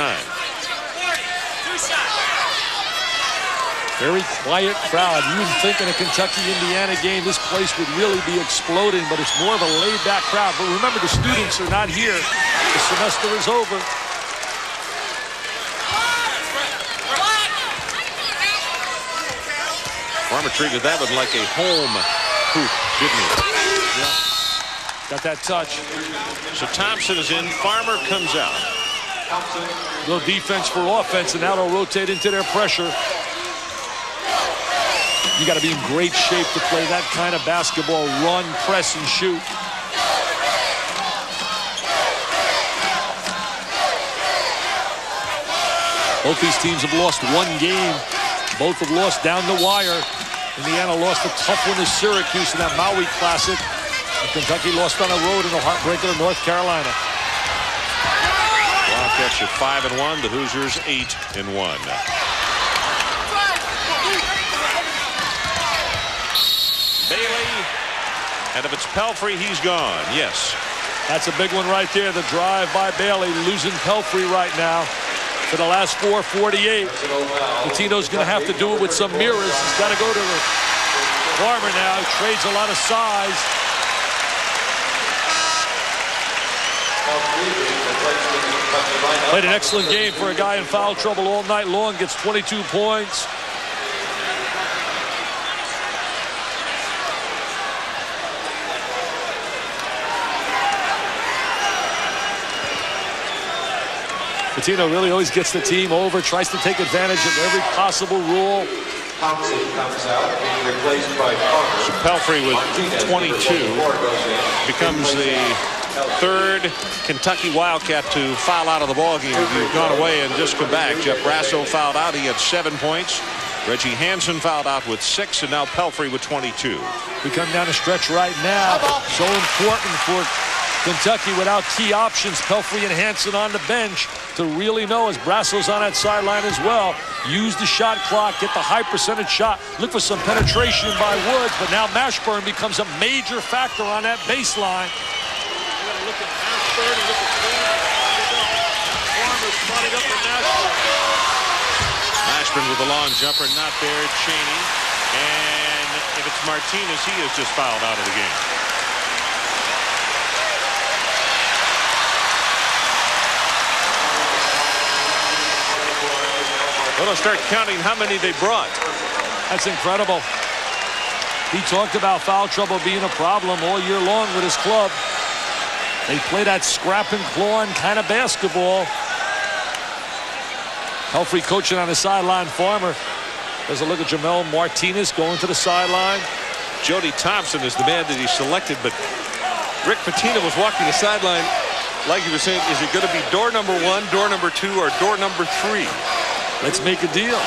Very quiet crowd. You wouldn't think in a Kentucky-Indiana game this place would really be exploding, but it's more of a laid-back crowd. But remember, the students are not here. The semester is over. Farmer treated that one like a home hoop, didn't he? Yeah. Got that touch. So Thompson is in. Farmer comes out. Little defense for offense, and now they'll rotate into their pressure. You got to be in great shape to play that kind of basketball. Run, press, and shoot. Both these teams have lost one game. Both have lost down the wire. Indiana lost a tough one to Syracuse in that Maui Classic. And Kentucky lost on the road in a heartbreaker to North Carolina. Wildcats are 5-1. The Hoosiers 8-1. Bailey, and if it's Pelfrey, he's gone. Yes. That's a big one right there. The drive by Bailey, losing Pelfrey right now. For the last 4:48. Pitino's going to have to do it with some mirrors. He's got to go to the Farmer now. He trades a lot of size. Played an excellent game for a guy in foul trouble all night long. Gets 22 points. Pitino really always gets the team over, tries to take advantage of every possible rule. Thompson comes out, being replaced by Farmer. So Pelfrey with 22 becomes the third Kentucky Wildcat to foul out of the ballgame. You've gone away and just come back. Jeff Brasso fouled out. He had 7 points. Reggie Hansen fouled out with 6, and now Pelfrey with 22. We come down a stretch right now. So important for Kentucky without key options. Pelfrey and Hansen on the bench to really know, as Brasso's on that sideline as well. Use the shot clock, get the high percentage shot. Look for some penetration by Woods, but now Mashburn becomes a major factor on that baseline. Look at Mashburn and look at Farmer spotted up for Mashburn. Mashburn with a long jumper, not there. Cheney, and if it's Martinez, he is just fouled out of the game. Well, they'll start counting how many they brought. That's incredible. He talked about foul trouble being a problem all year long with his club. They play that scrap and clawing kind of basketball. Pelfrey coaching on the sideline. Farmer does a look at Jamel Martinez going to the sideline. Jody Thompson is the man that he selected, but Rick Pitino was walking the sideline like he was saying, is it going to be door number 1, door number 2, or door number 3? Let's make a deal.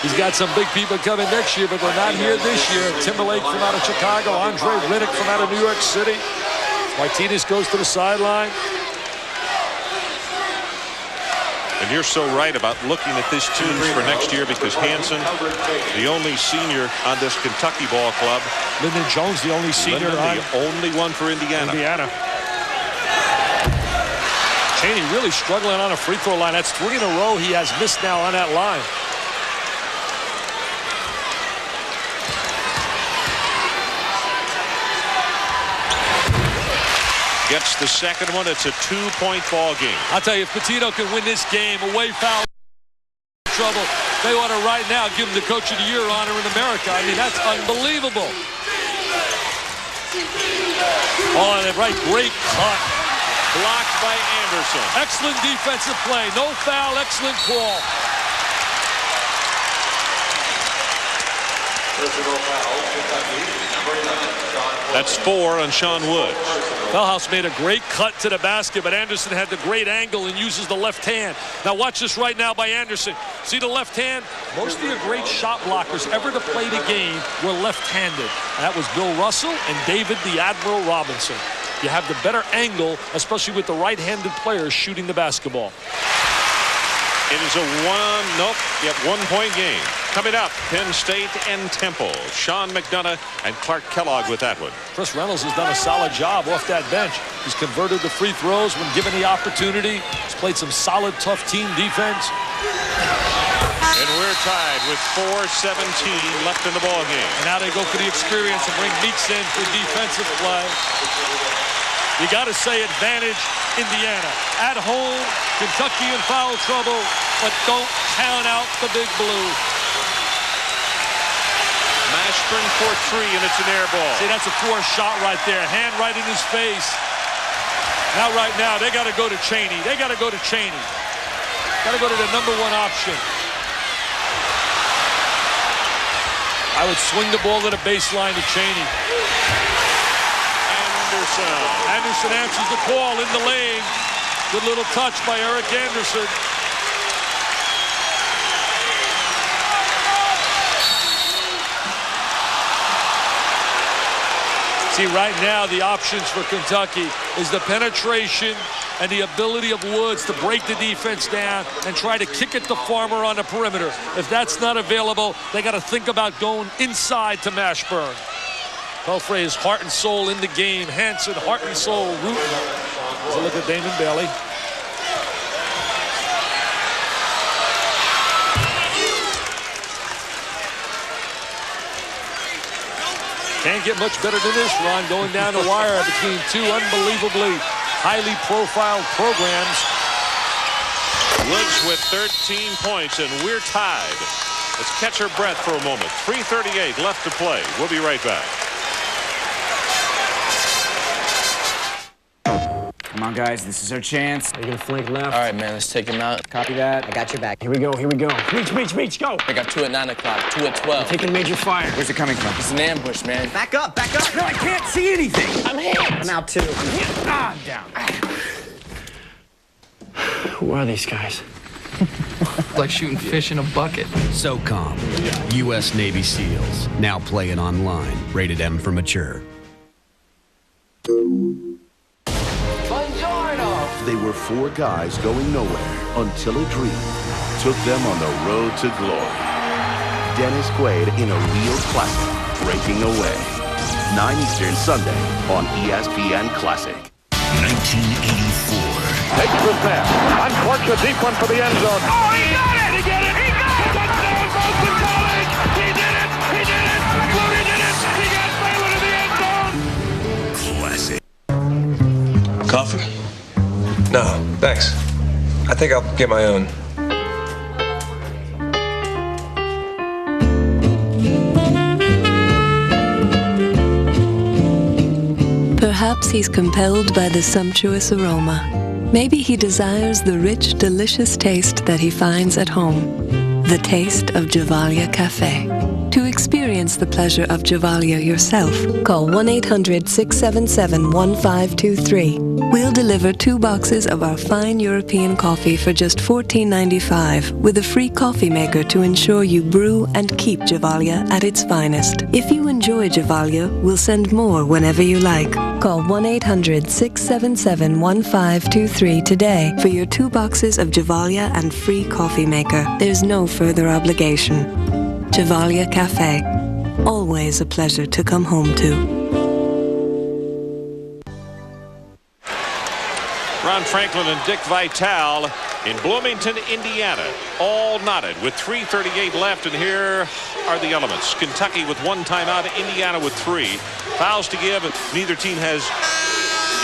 He's got some big people coming next year, but they're not here this year. Timberlake from out of Chicago, Andre Riddick from out of New York City. Martinez goes to the sideline. And you're so right about looking at this team for next year, because Hansen, the only senior on this Kentucky ball club. Lyndon Jones, the only senior. Lyndon, the only one for Indiana. Chaney really struggling on a free throw line. That's 3 in a row he has missed now on that line. Gets the second one. It's a 2-point ball game. I'll tell you, if Pitino can win this game, away foul trouble, they ought to right now give him the Coach of the Year honor in America. I mean, that's unbelievable. Oh, and right, great cut. Blocked by Anderson. Excellent defensive play. No foul, excellent call. Personal foul, Kentucky, number 11, Sean Wood. That's 4 on Sean Wood. Feldhaus made a great cut to the basket, but Anderson had the great angle and uses the left hand. Now watch this right now by Anderson. See the left hand? Most of your great shot blockers ever to play the game were left-handed. That was Bill Russell and David the Admiral Robinson. You have the better angle, especially with the right-handed players shooting the basketball. It is a 1-point game. Coming up, Penn State and Temple. Sean McDonough and Clark Kellogg with that one. Chris Reynolds has done a solid job off that bench. He's converted the free throws when given the opportunity. He's played some solid, tough team defense. And we're tied with 4:17 left in the ball game. And now they go for the experience and bring Meeks in for defensive play. You got to say advantage Indiana. At home, Kentucky in foul trouble, but don't count out the Big Blue. Mashburn for 3, and it's an air ball. See, that's a forced shot right there. Hand right in his face. Now, right now, they got to go to Chaney. They got to go to Chaney. Got to go to the #1 option. I would swing the ball to the baseline to Chaney. Anderson answers the call in the lane. Good little touch by Eric Anderson. See, right now, the options for Kentucky is the penetration and the ability of Woods to break the defense down and try to kick it to Farmer on the perimeter. If that's not available, they got to think about going inside to Mashburn. Pelfrey's heart and soul in the game. Hansen, heart and soul, rooting. Let's look at Damon Bailey. Can't get much better than this, Ron, going down the wire between two unbelievably highly profiled programs. Woods with 13 points, and we're tied. Let's catch our breath for a moment. 3:38 left to play. We'll be right back. Come on, guys, this is our chance. Are you gonna flank left? All right, man, let's take him out. Copy that. I got your back. Here we go, here we go. Reach, go! I got 2 at 9 o'clock, 2 at 12. I'm taking major fire. Where's it coming from? It's an ambush, man. Back up, back up! No, I can't see anything. I'm hit! I'm out too. I'm down. Who are these guys? Like shooting fish in a bucket. SOCOM, U.S. Navy SEALs, now playing online. Rated M for mature. They were 4 guys going nowhere until a dream took them on the road to glory. Dennis Quaid in a real classic, Breaking Away. 9 Eastern Sunday on ESPN Classic. 1984. Takes the snap. Uncorks a deep one for the end zone. Oh, he got it! He got it! He got it! Touchdown, Boston College! He did it! He did it! Moody did it! He got Baylor to the end zone! Classic. Coffee? No, thanks. I think I'll get my own. Perhaps he's compelled by the sumptuous aroma. Maybe he desires the rich, delicious taste that he finds at home. the taste of Javalia Cafe. To experience the pleasure of Javalia yourself, call 1-800-677-1523. We'll deliver 2 boxes of our fine European coffee for just $14.95 with a free coffee maker to ensure you brew and keep Javalia at its finest. If you enjoy Javalia, we'll send more whenever you like. Call 1-800-677-1523 today for your 2 boxes of Javalia and free coffee maker. There's no further obligation. Javalia Cafe. Always a pleasure to come home to. Ron Franklin and Dick Vitale in Bloomington, Indiana, all knotted with 3:38 left, and here are the elements. Kentucky with 1 timeout, Indiana with 3. Fouls to give, neither team has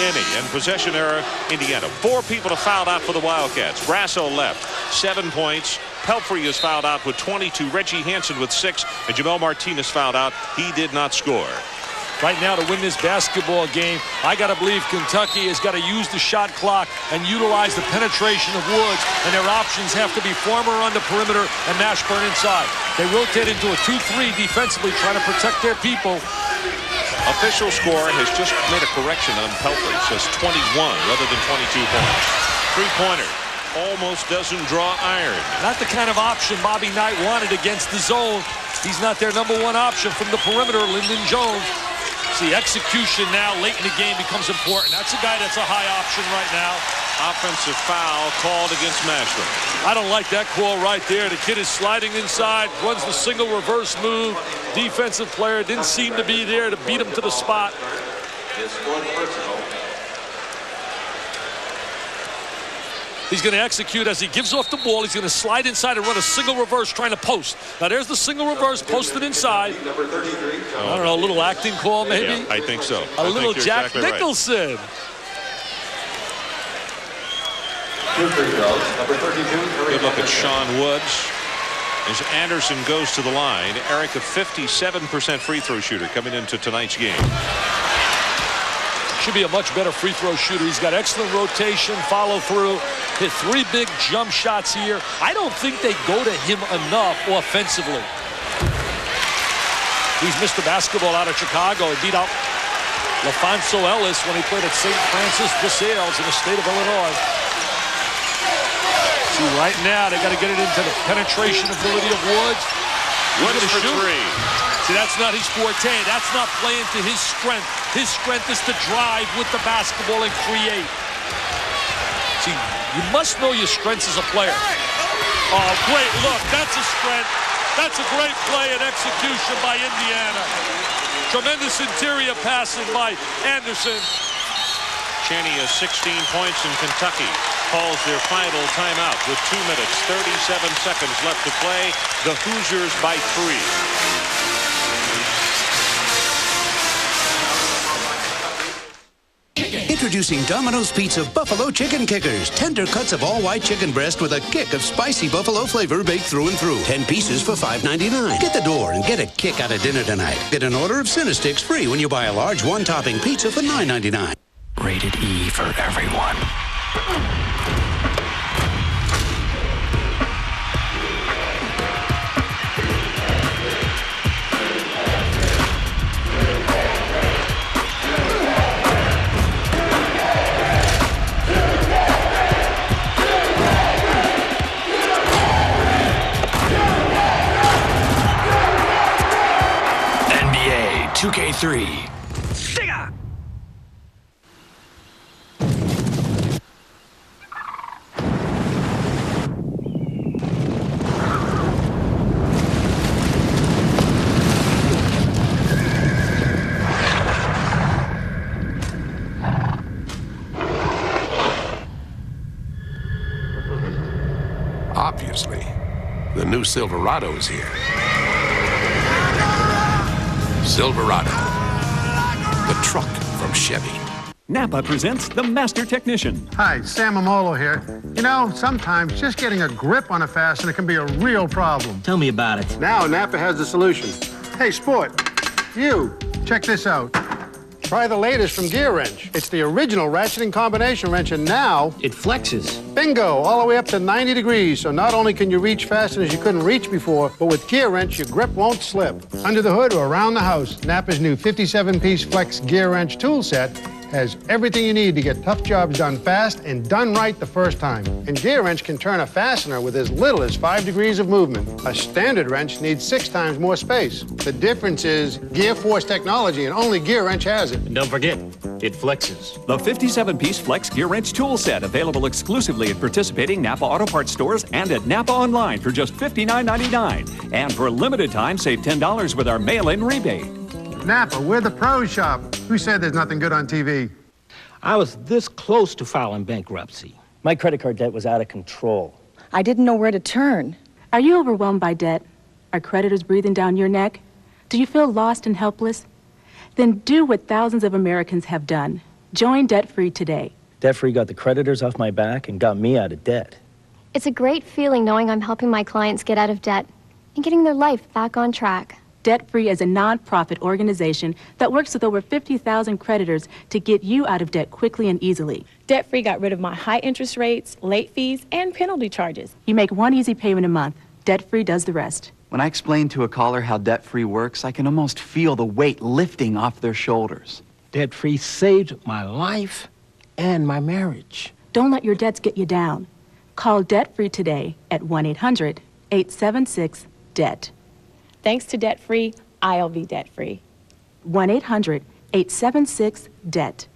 any, and possession error, Indiana. 4 people have fouled out for the Wildcats. Brasso left, 7 points. Pelfrey is fouled out with 22. Reggie Hansen with 6, and Jamel Martinez fouled out. He did not score. Right now, to win this basketball game, I got to believe Kentucky has got to use the shot clock and utilize the penetration of Woods, and their options have to be Farmer on the perimeter and Mashburn inside. They rotate into a 2-3 defensively, trying to protect their people. Official score has just made a correction on Pelfrey. Says 21 rather than 22 points. 3-pointer. Almost doesn't draw iron. Not the kind of option Bobby Knight wanted against the zone. He's not their number 1 option from the perimeter, Lyndon Jones. See, execution now late in the game becomes important. That's a guy that's a high option right now. Offensive foul called against Mashburn. I don't like that call right there. The kid is sliding inside, runs the single reverse move. Defensive player didn't seem to be there to beat him to the spot. His 4th personal. He's going to execute as he gives off the ball. He's going to slide inside and run a single reverse trying to post. Now there's the single reverse posted inside. Number 33. I don't know, a little acting call maybe? Yeah, I think so. A little Jack Nicholson. Right. 2 free throws. Number 32. Good look at Sean Woods as Anderson goes to the line. Eric, a 57% free throw shooter coming into tonight's game. Should be a much better free throw shooter. He's got excellent rotation, follow through, hit 3 big jump shots here. I don't think they go to him enough offensively. He's Mr. Basketball out of Chicago. He beat out LaFonso Ellis when he played at St. Francis de Sales in the state of Illinois. See, right now they got to get it into the penetration ability of Woods. Woods for 3. See, that's not his forte. That's not playing to his strength. His strength is to drive with the basketball and create. See, you must know your strengths as a player. Oh, great look. That's a strength. That's a great play and execution by Indiana. Tremendous interior passing by Anderson. Chaney has 16 points, in Kentucky calls their final timeout with 2 minutes, 37 seconds left to play. The Hoosiers by 3. Introducing Domino's Pizza Buffalo Chicken Kickers. Tender cuts of all-white chicken breast with a kick of spicy buffalo flavor baked through and through. 10 pieces for $5.99. Get the door and get a kick out of dinner tonight. Get an order of Cinesticks free when you buy a large 1-topping pizza for $9.99. Rated E for everyone. NBA 2K3. Obviously, the new Silverado is here. Silverado, the truck from Chevy. Napa presents The Master Technician. Hi, Sam Amolo here. You know, sometimes just getting a grip on a fastener can be a real problem. Tell me about it. Now Napa has the solution. Hey, sport, you, check this out. Try the latest from Gear Wrench. It's the original ratcheting combination wrench, and now it flexes. Bingo! All the way up to 90 degrees. So not only can you reach faster as you couldn't reach before, but with Gear Wrench, your grip won't slip. Under the hood or around the house, Napa's new 57-piece Flex Gear Wrench tool set has everything you need to get tough jobs done fast and done right the first time. And Gear Wrench can turn a fastener with as little as 5 degrees of movement. A standard wrench needs 6 times more space. The difference is Gear Force technology, and only Gear Wrench has it. And don't forget, it flexes. The 57-piece Flex Gear Wrench tool set, available exclusively at participating Napa Auto Parts stores and at Napa Online for just $59.99. And for a limited time, save $10 with our mail-in rebate. Napa, we're the pro shop. Who said there's nothing good on TV? I was this close to filing bankruptcy. My credit card debt was out of control. I didn't know where to turn. Are you overwhelmed by debt? Are creditors breathing down your neck? Do you feel lost and helpless? Then do what thousands of Americans have done. Join Debt Free today. Debt Free got the creditors off my back and got me out of debt. It's a great feeling knowing I'm helping my clients get out of debt and getting their life back on track. Debt Free is a nonprofit organization that works with over 50,000 creditors to get you out of debt quickly and easily. Debt Free got rid of my high interest rates, late fees, and penalty charges. You make one easy payment a month. Debt Free does the rest. When I explain to a caller how Debt Free works, I can almost feel the weight lifting off their shoulders. Debt Free saved my life and my marriage. Don't let your debts get you down. Call Debt Free today at 1-800-876-DEBT. Thanks to Debt Free, I'll be debt free. 1-800-876-DEBT.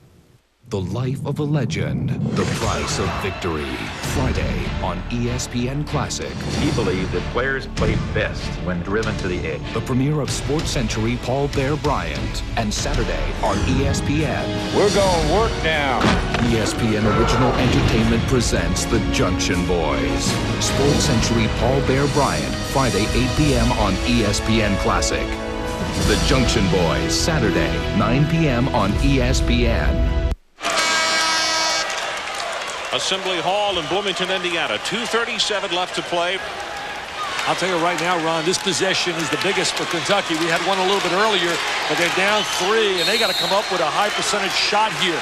The Life of a Legend, The Price of Victory. Friday on ESPN Classic. He believed that players played best when driven to the edge. The premiere of Sports Century Paul Bear Bryant. And Saturday on ESPN. We're going to work now. ESPN Original Entertainment presents The Junction Boys. Sports Century Paul Bear Bryant. Friday, 8 p.m. on ESPN Classic. The Junction Boys. Saturday, 9 p.m. on ESPN. Assembly Hall in Bloomington, Indiana. 2:37 left to play. I'll tell you right now, Ron, this possession is the biggest for Kentucky. We had one a little bit earlier, but they're down 3, and they got to come up with a high percentage shot here.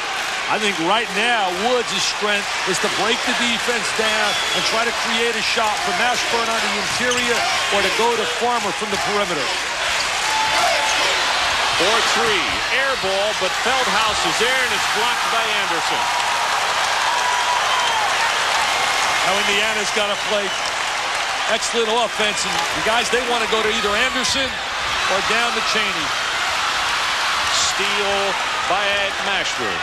I think right now, Woods' strength is to break the defense down and try to create a shot for Mashburn on the interior or to go to Farmer from the perimeter. 4-3, air ball, but Feldhaus is there, and it's blocked by Anderson. Now Indiana's got to play excellent offense, and the guys, they want to go to either Anderson or down to Chaney. Steal by Mashburn.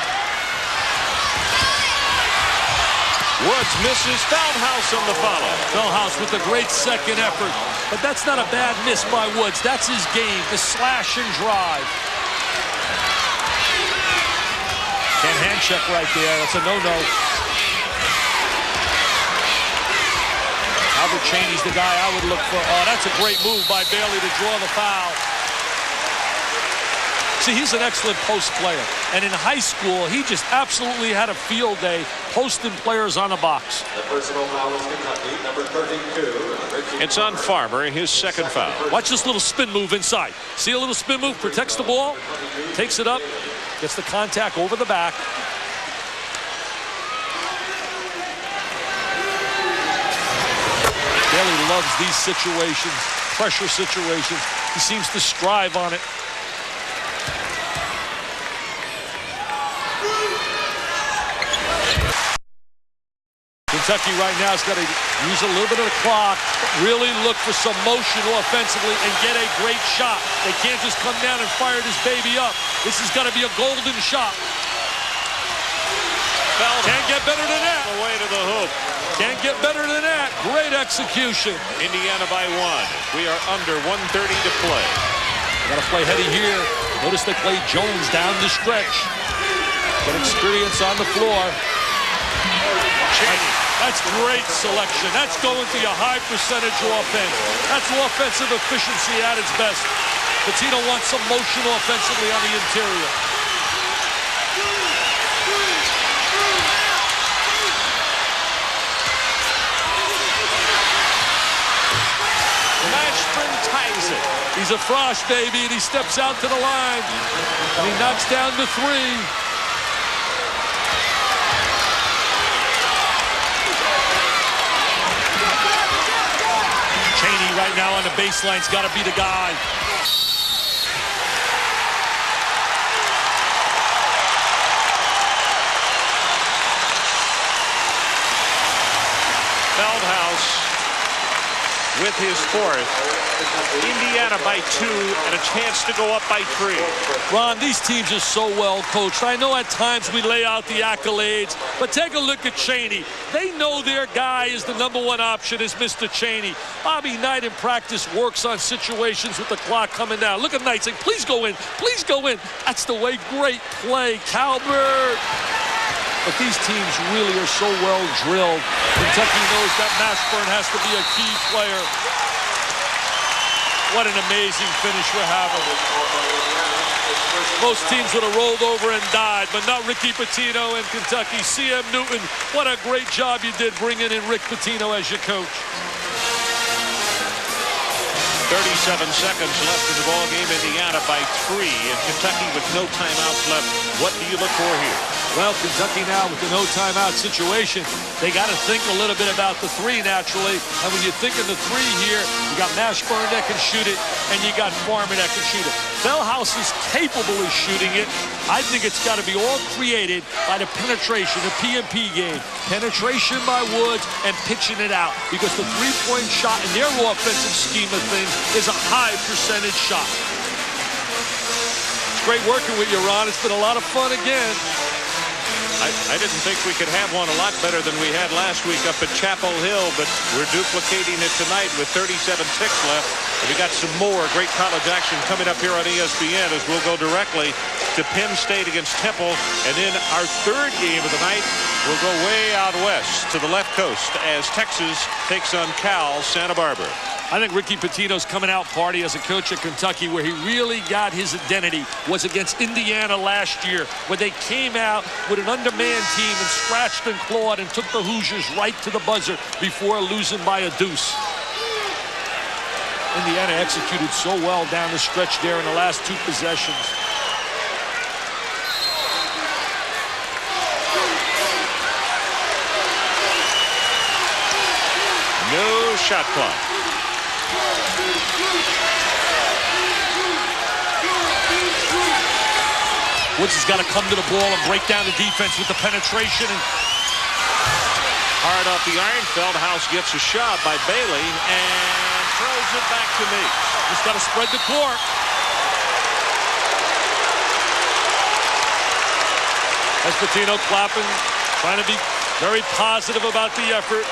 Woods misses. Feldhaus on the follow. Feldhaus with a great second effort, but that's not a bad miss by Woods. That's his game, the slash and drive. Can't hand check right there. That's a no-no. Albert Chaney's the guy I would look for. Oh, that's a great move by Bailey to draw the foul. See, he's an excellent post player. And in high school, he just absolutely had a field day posting players on the box. The personal foul is Kentucky, number 32. It's on Farmer, his second foul. Watch this little spin move inside. See a little spin move, protects the ball, takes it up, gets the contact over the back. Bailey loves these situations, pressure situations. He seems to strive on it. Kentucky right now has got to use a little bit of the clock, really look for some motion offensively and get a great shot. They can't just come down and fire this baby up. This has got to be a golden shot. Can't get better than that. Away to the hoop. Can't get better than that. Great execution. Indiana by 1. We are under 1:30 to play. Got to play heady here. Notice they play Jones down the stretch. Get experience on the floor. That's great selection. That's going to your high percentage offense. That's offensive efficiency at its best. Pitino wants some motion offensively on the interior. Mashburn ties it. He's a Frosh, baby, and he steps out to the line. And he knocks down the three. Chaney right now on the baseline's got to be the guy. Feldhaus with his fourth. Indiana by 2 and a chance to go up by 3. Ron, these teams are so well coached. I know at times we lay out the accolades, but take a look at Chaney. They know their guy is the #1 option is Mr. Chaney. Bobby Knight in practice works on situations with the clock coming down. Look at Knight saying, please go in, please go in. That's the way. Great play, Calvert. But these teams really are so well drilled. Kentucky knows that Mashburn has to be a key player. What an amazing finish we're having. Most teams would have rolled over and died, but not Ricky Pitino in Kentucky. C.M. Newton, what a great job you did bringing in Rick Pitino as your coach. 37 seconds left in the ball game. Indiana by 3, and Kentucky with no timeouts left. What do you look for here? Well, Kentucky now with the no timeout situation, they got to think a little bit about the 3 naturally. And when you're thinking the 3 here, you got Mashburn that can shoot it, and you got Farmer that can shoot it. Feldhaus is capable of shooting it. I think it's got to be all created by the penetration, the P&P game. Penetration by Woods and pitching it out, because the three-point shot in their offensive scheme of things is a high percentage shot. It's great working with you, Ron. It's been a lot of fun again. I didn't think we could have one a lot better than we had last week up at Chapel Hill, but we're duplicating it tonight with 37 ticks left. And we got some more great college action coming up here on ESPN as we'll go directly to Penn State against Temple. And then our third game of the night will go way out west to the left coast as Texas takes on Cal Santa Barbara. I think Ricky Pitino's coming out party as a coach at Kentucky, where he really got his identity was against Indiana last year, where they came out with an undermanned team and scratched and clawed and took the Hoosiers right to the buzzer before losing by a deuce. Indiana executed so well down the stretch there in the last 2 possessions. No shot clock. Woods has got to come to the ball and break down the defense with the penetration. And hard off the iron. Feldhaus gets a shot by Bailey and throws it back to me. Just got to spread the court. As Pitino clapping, trying to be very positive about the effort.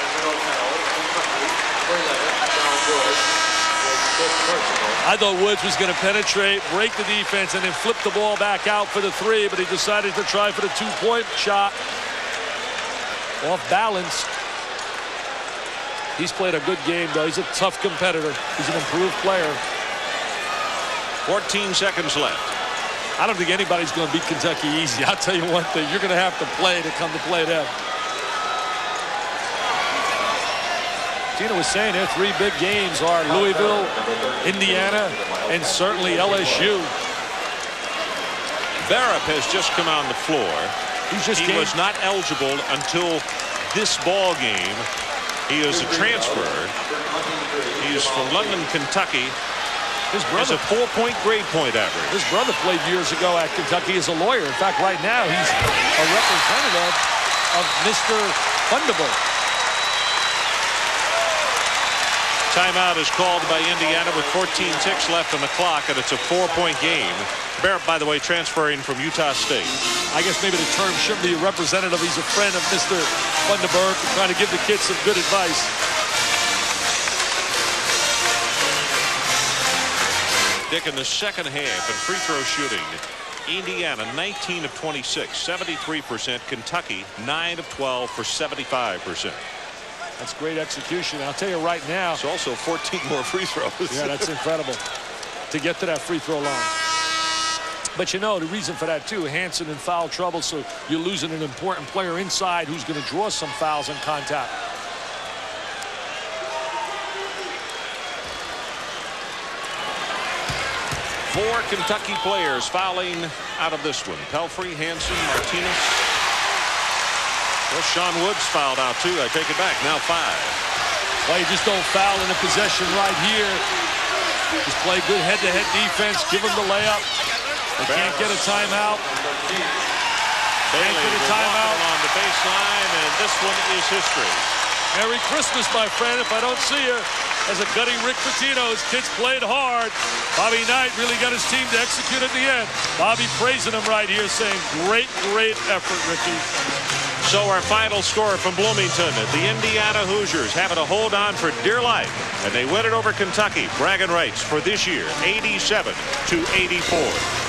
I thought Woods was going to penetrate, break the defense, and then flip the ball back out for the 3, but he decided to try for the 2-point shot. Off balance. He's played a good game, though. He's a tough competitor. He's an improved player. 14 seconds left. I don't think anybody's going to beat Kentucky easy. I'll tell you one thing. You're going to have to play to come to play them. Tina was saying their 3 big games are Louisville, Indiana, and certainly LSU. Barup has just come on the floor. He was not eligible until this ball game. He is a transfer. He is from London, Kentucky. His brother has a 4-point grade point average. His brother played years ago at Kentucky as a lawyer. In fact, right now he's a representative of Mr. Thunderbolt. Timeout is called by Indiana with 14 ticks left on the clock, and it's a 4-point game. Barup, by the way, transferring from Utah State. I guess maybe the term shouldn't be a representative. He's a friend of Mr. Thunderbolt, trying to give the kids some good advice. Dick, in the second half and free throw shooting, Indiana 19 of 26, 73%. Kentucky 9 of 12 for 75%. That's great execution. I'll tell you right now. It's also 14 more free throws. Yeah, that's incredible to get to that free throw line. But you know, the reason for that, too, Hansen in foul trouble, so you're losing an important player inside who's going to draw some fouls in contact. 4 Kentucky players fouling out of this one. Pelfrey, Hansen, Martinez. Well, Sean Woods fouled out too. I take it back. Now 5. Well, you just don't foul in a possession right here. Just play good head-to-head defense. Give them the layup. They can't get a timeout. Bailey on the baseline, and this one is history. Merry Christmas, my friend. If I don't see you, as a gutting Rick Pitino, his kids played hard. Bobby Knight really got his team to execute at the end. Bobby praising him right here, saying, great, great effort, Ricky. So our final score from Bloomington, the Indiana Hoosiers having to hold on for dear life, and they win it over Kentucky. Bragging rights for this year, 87-84.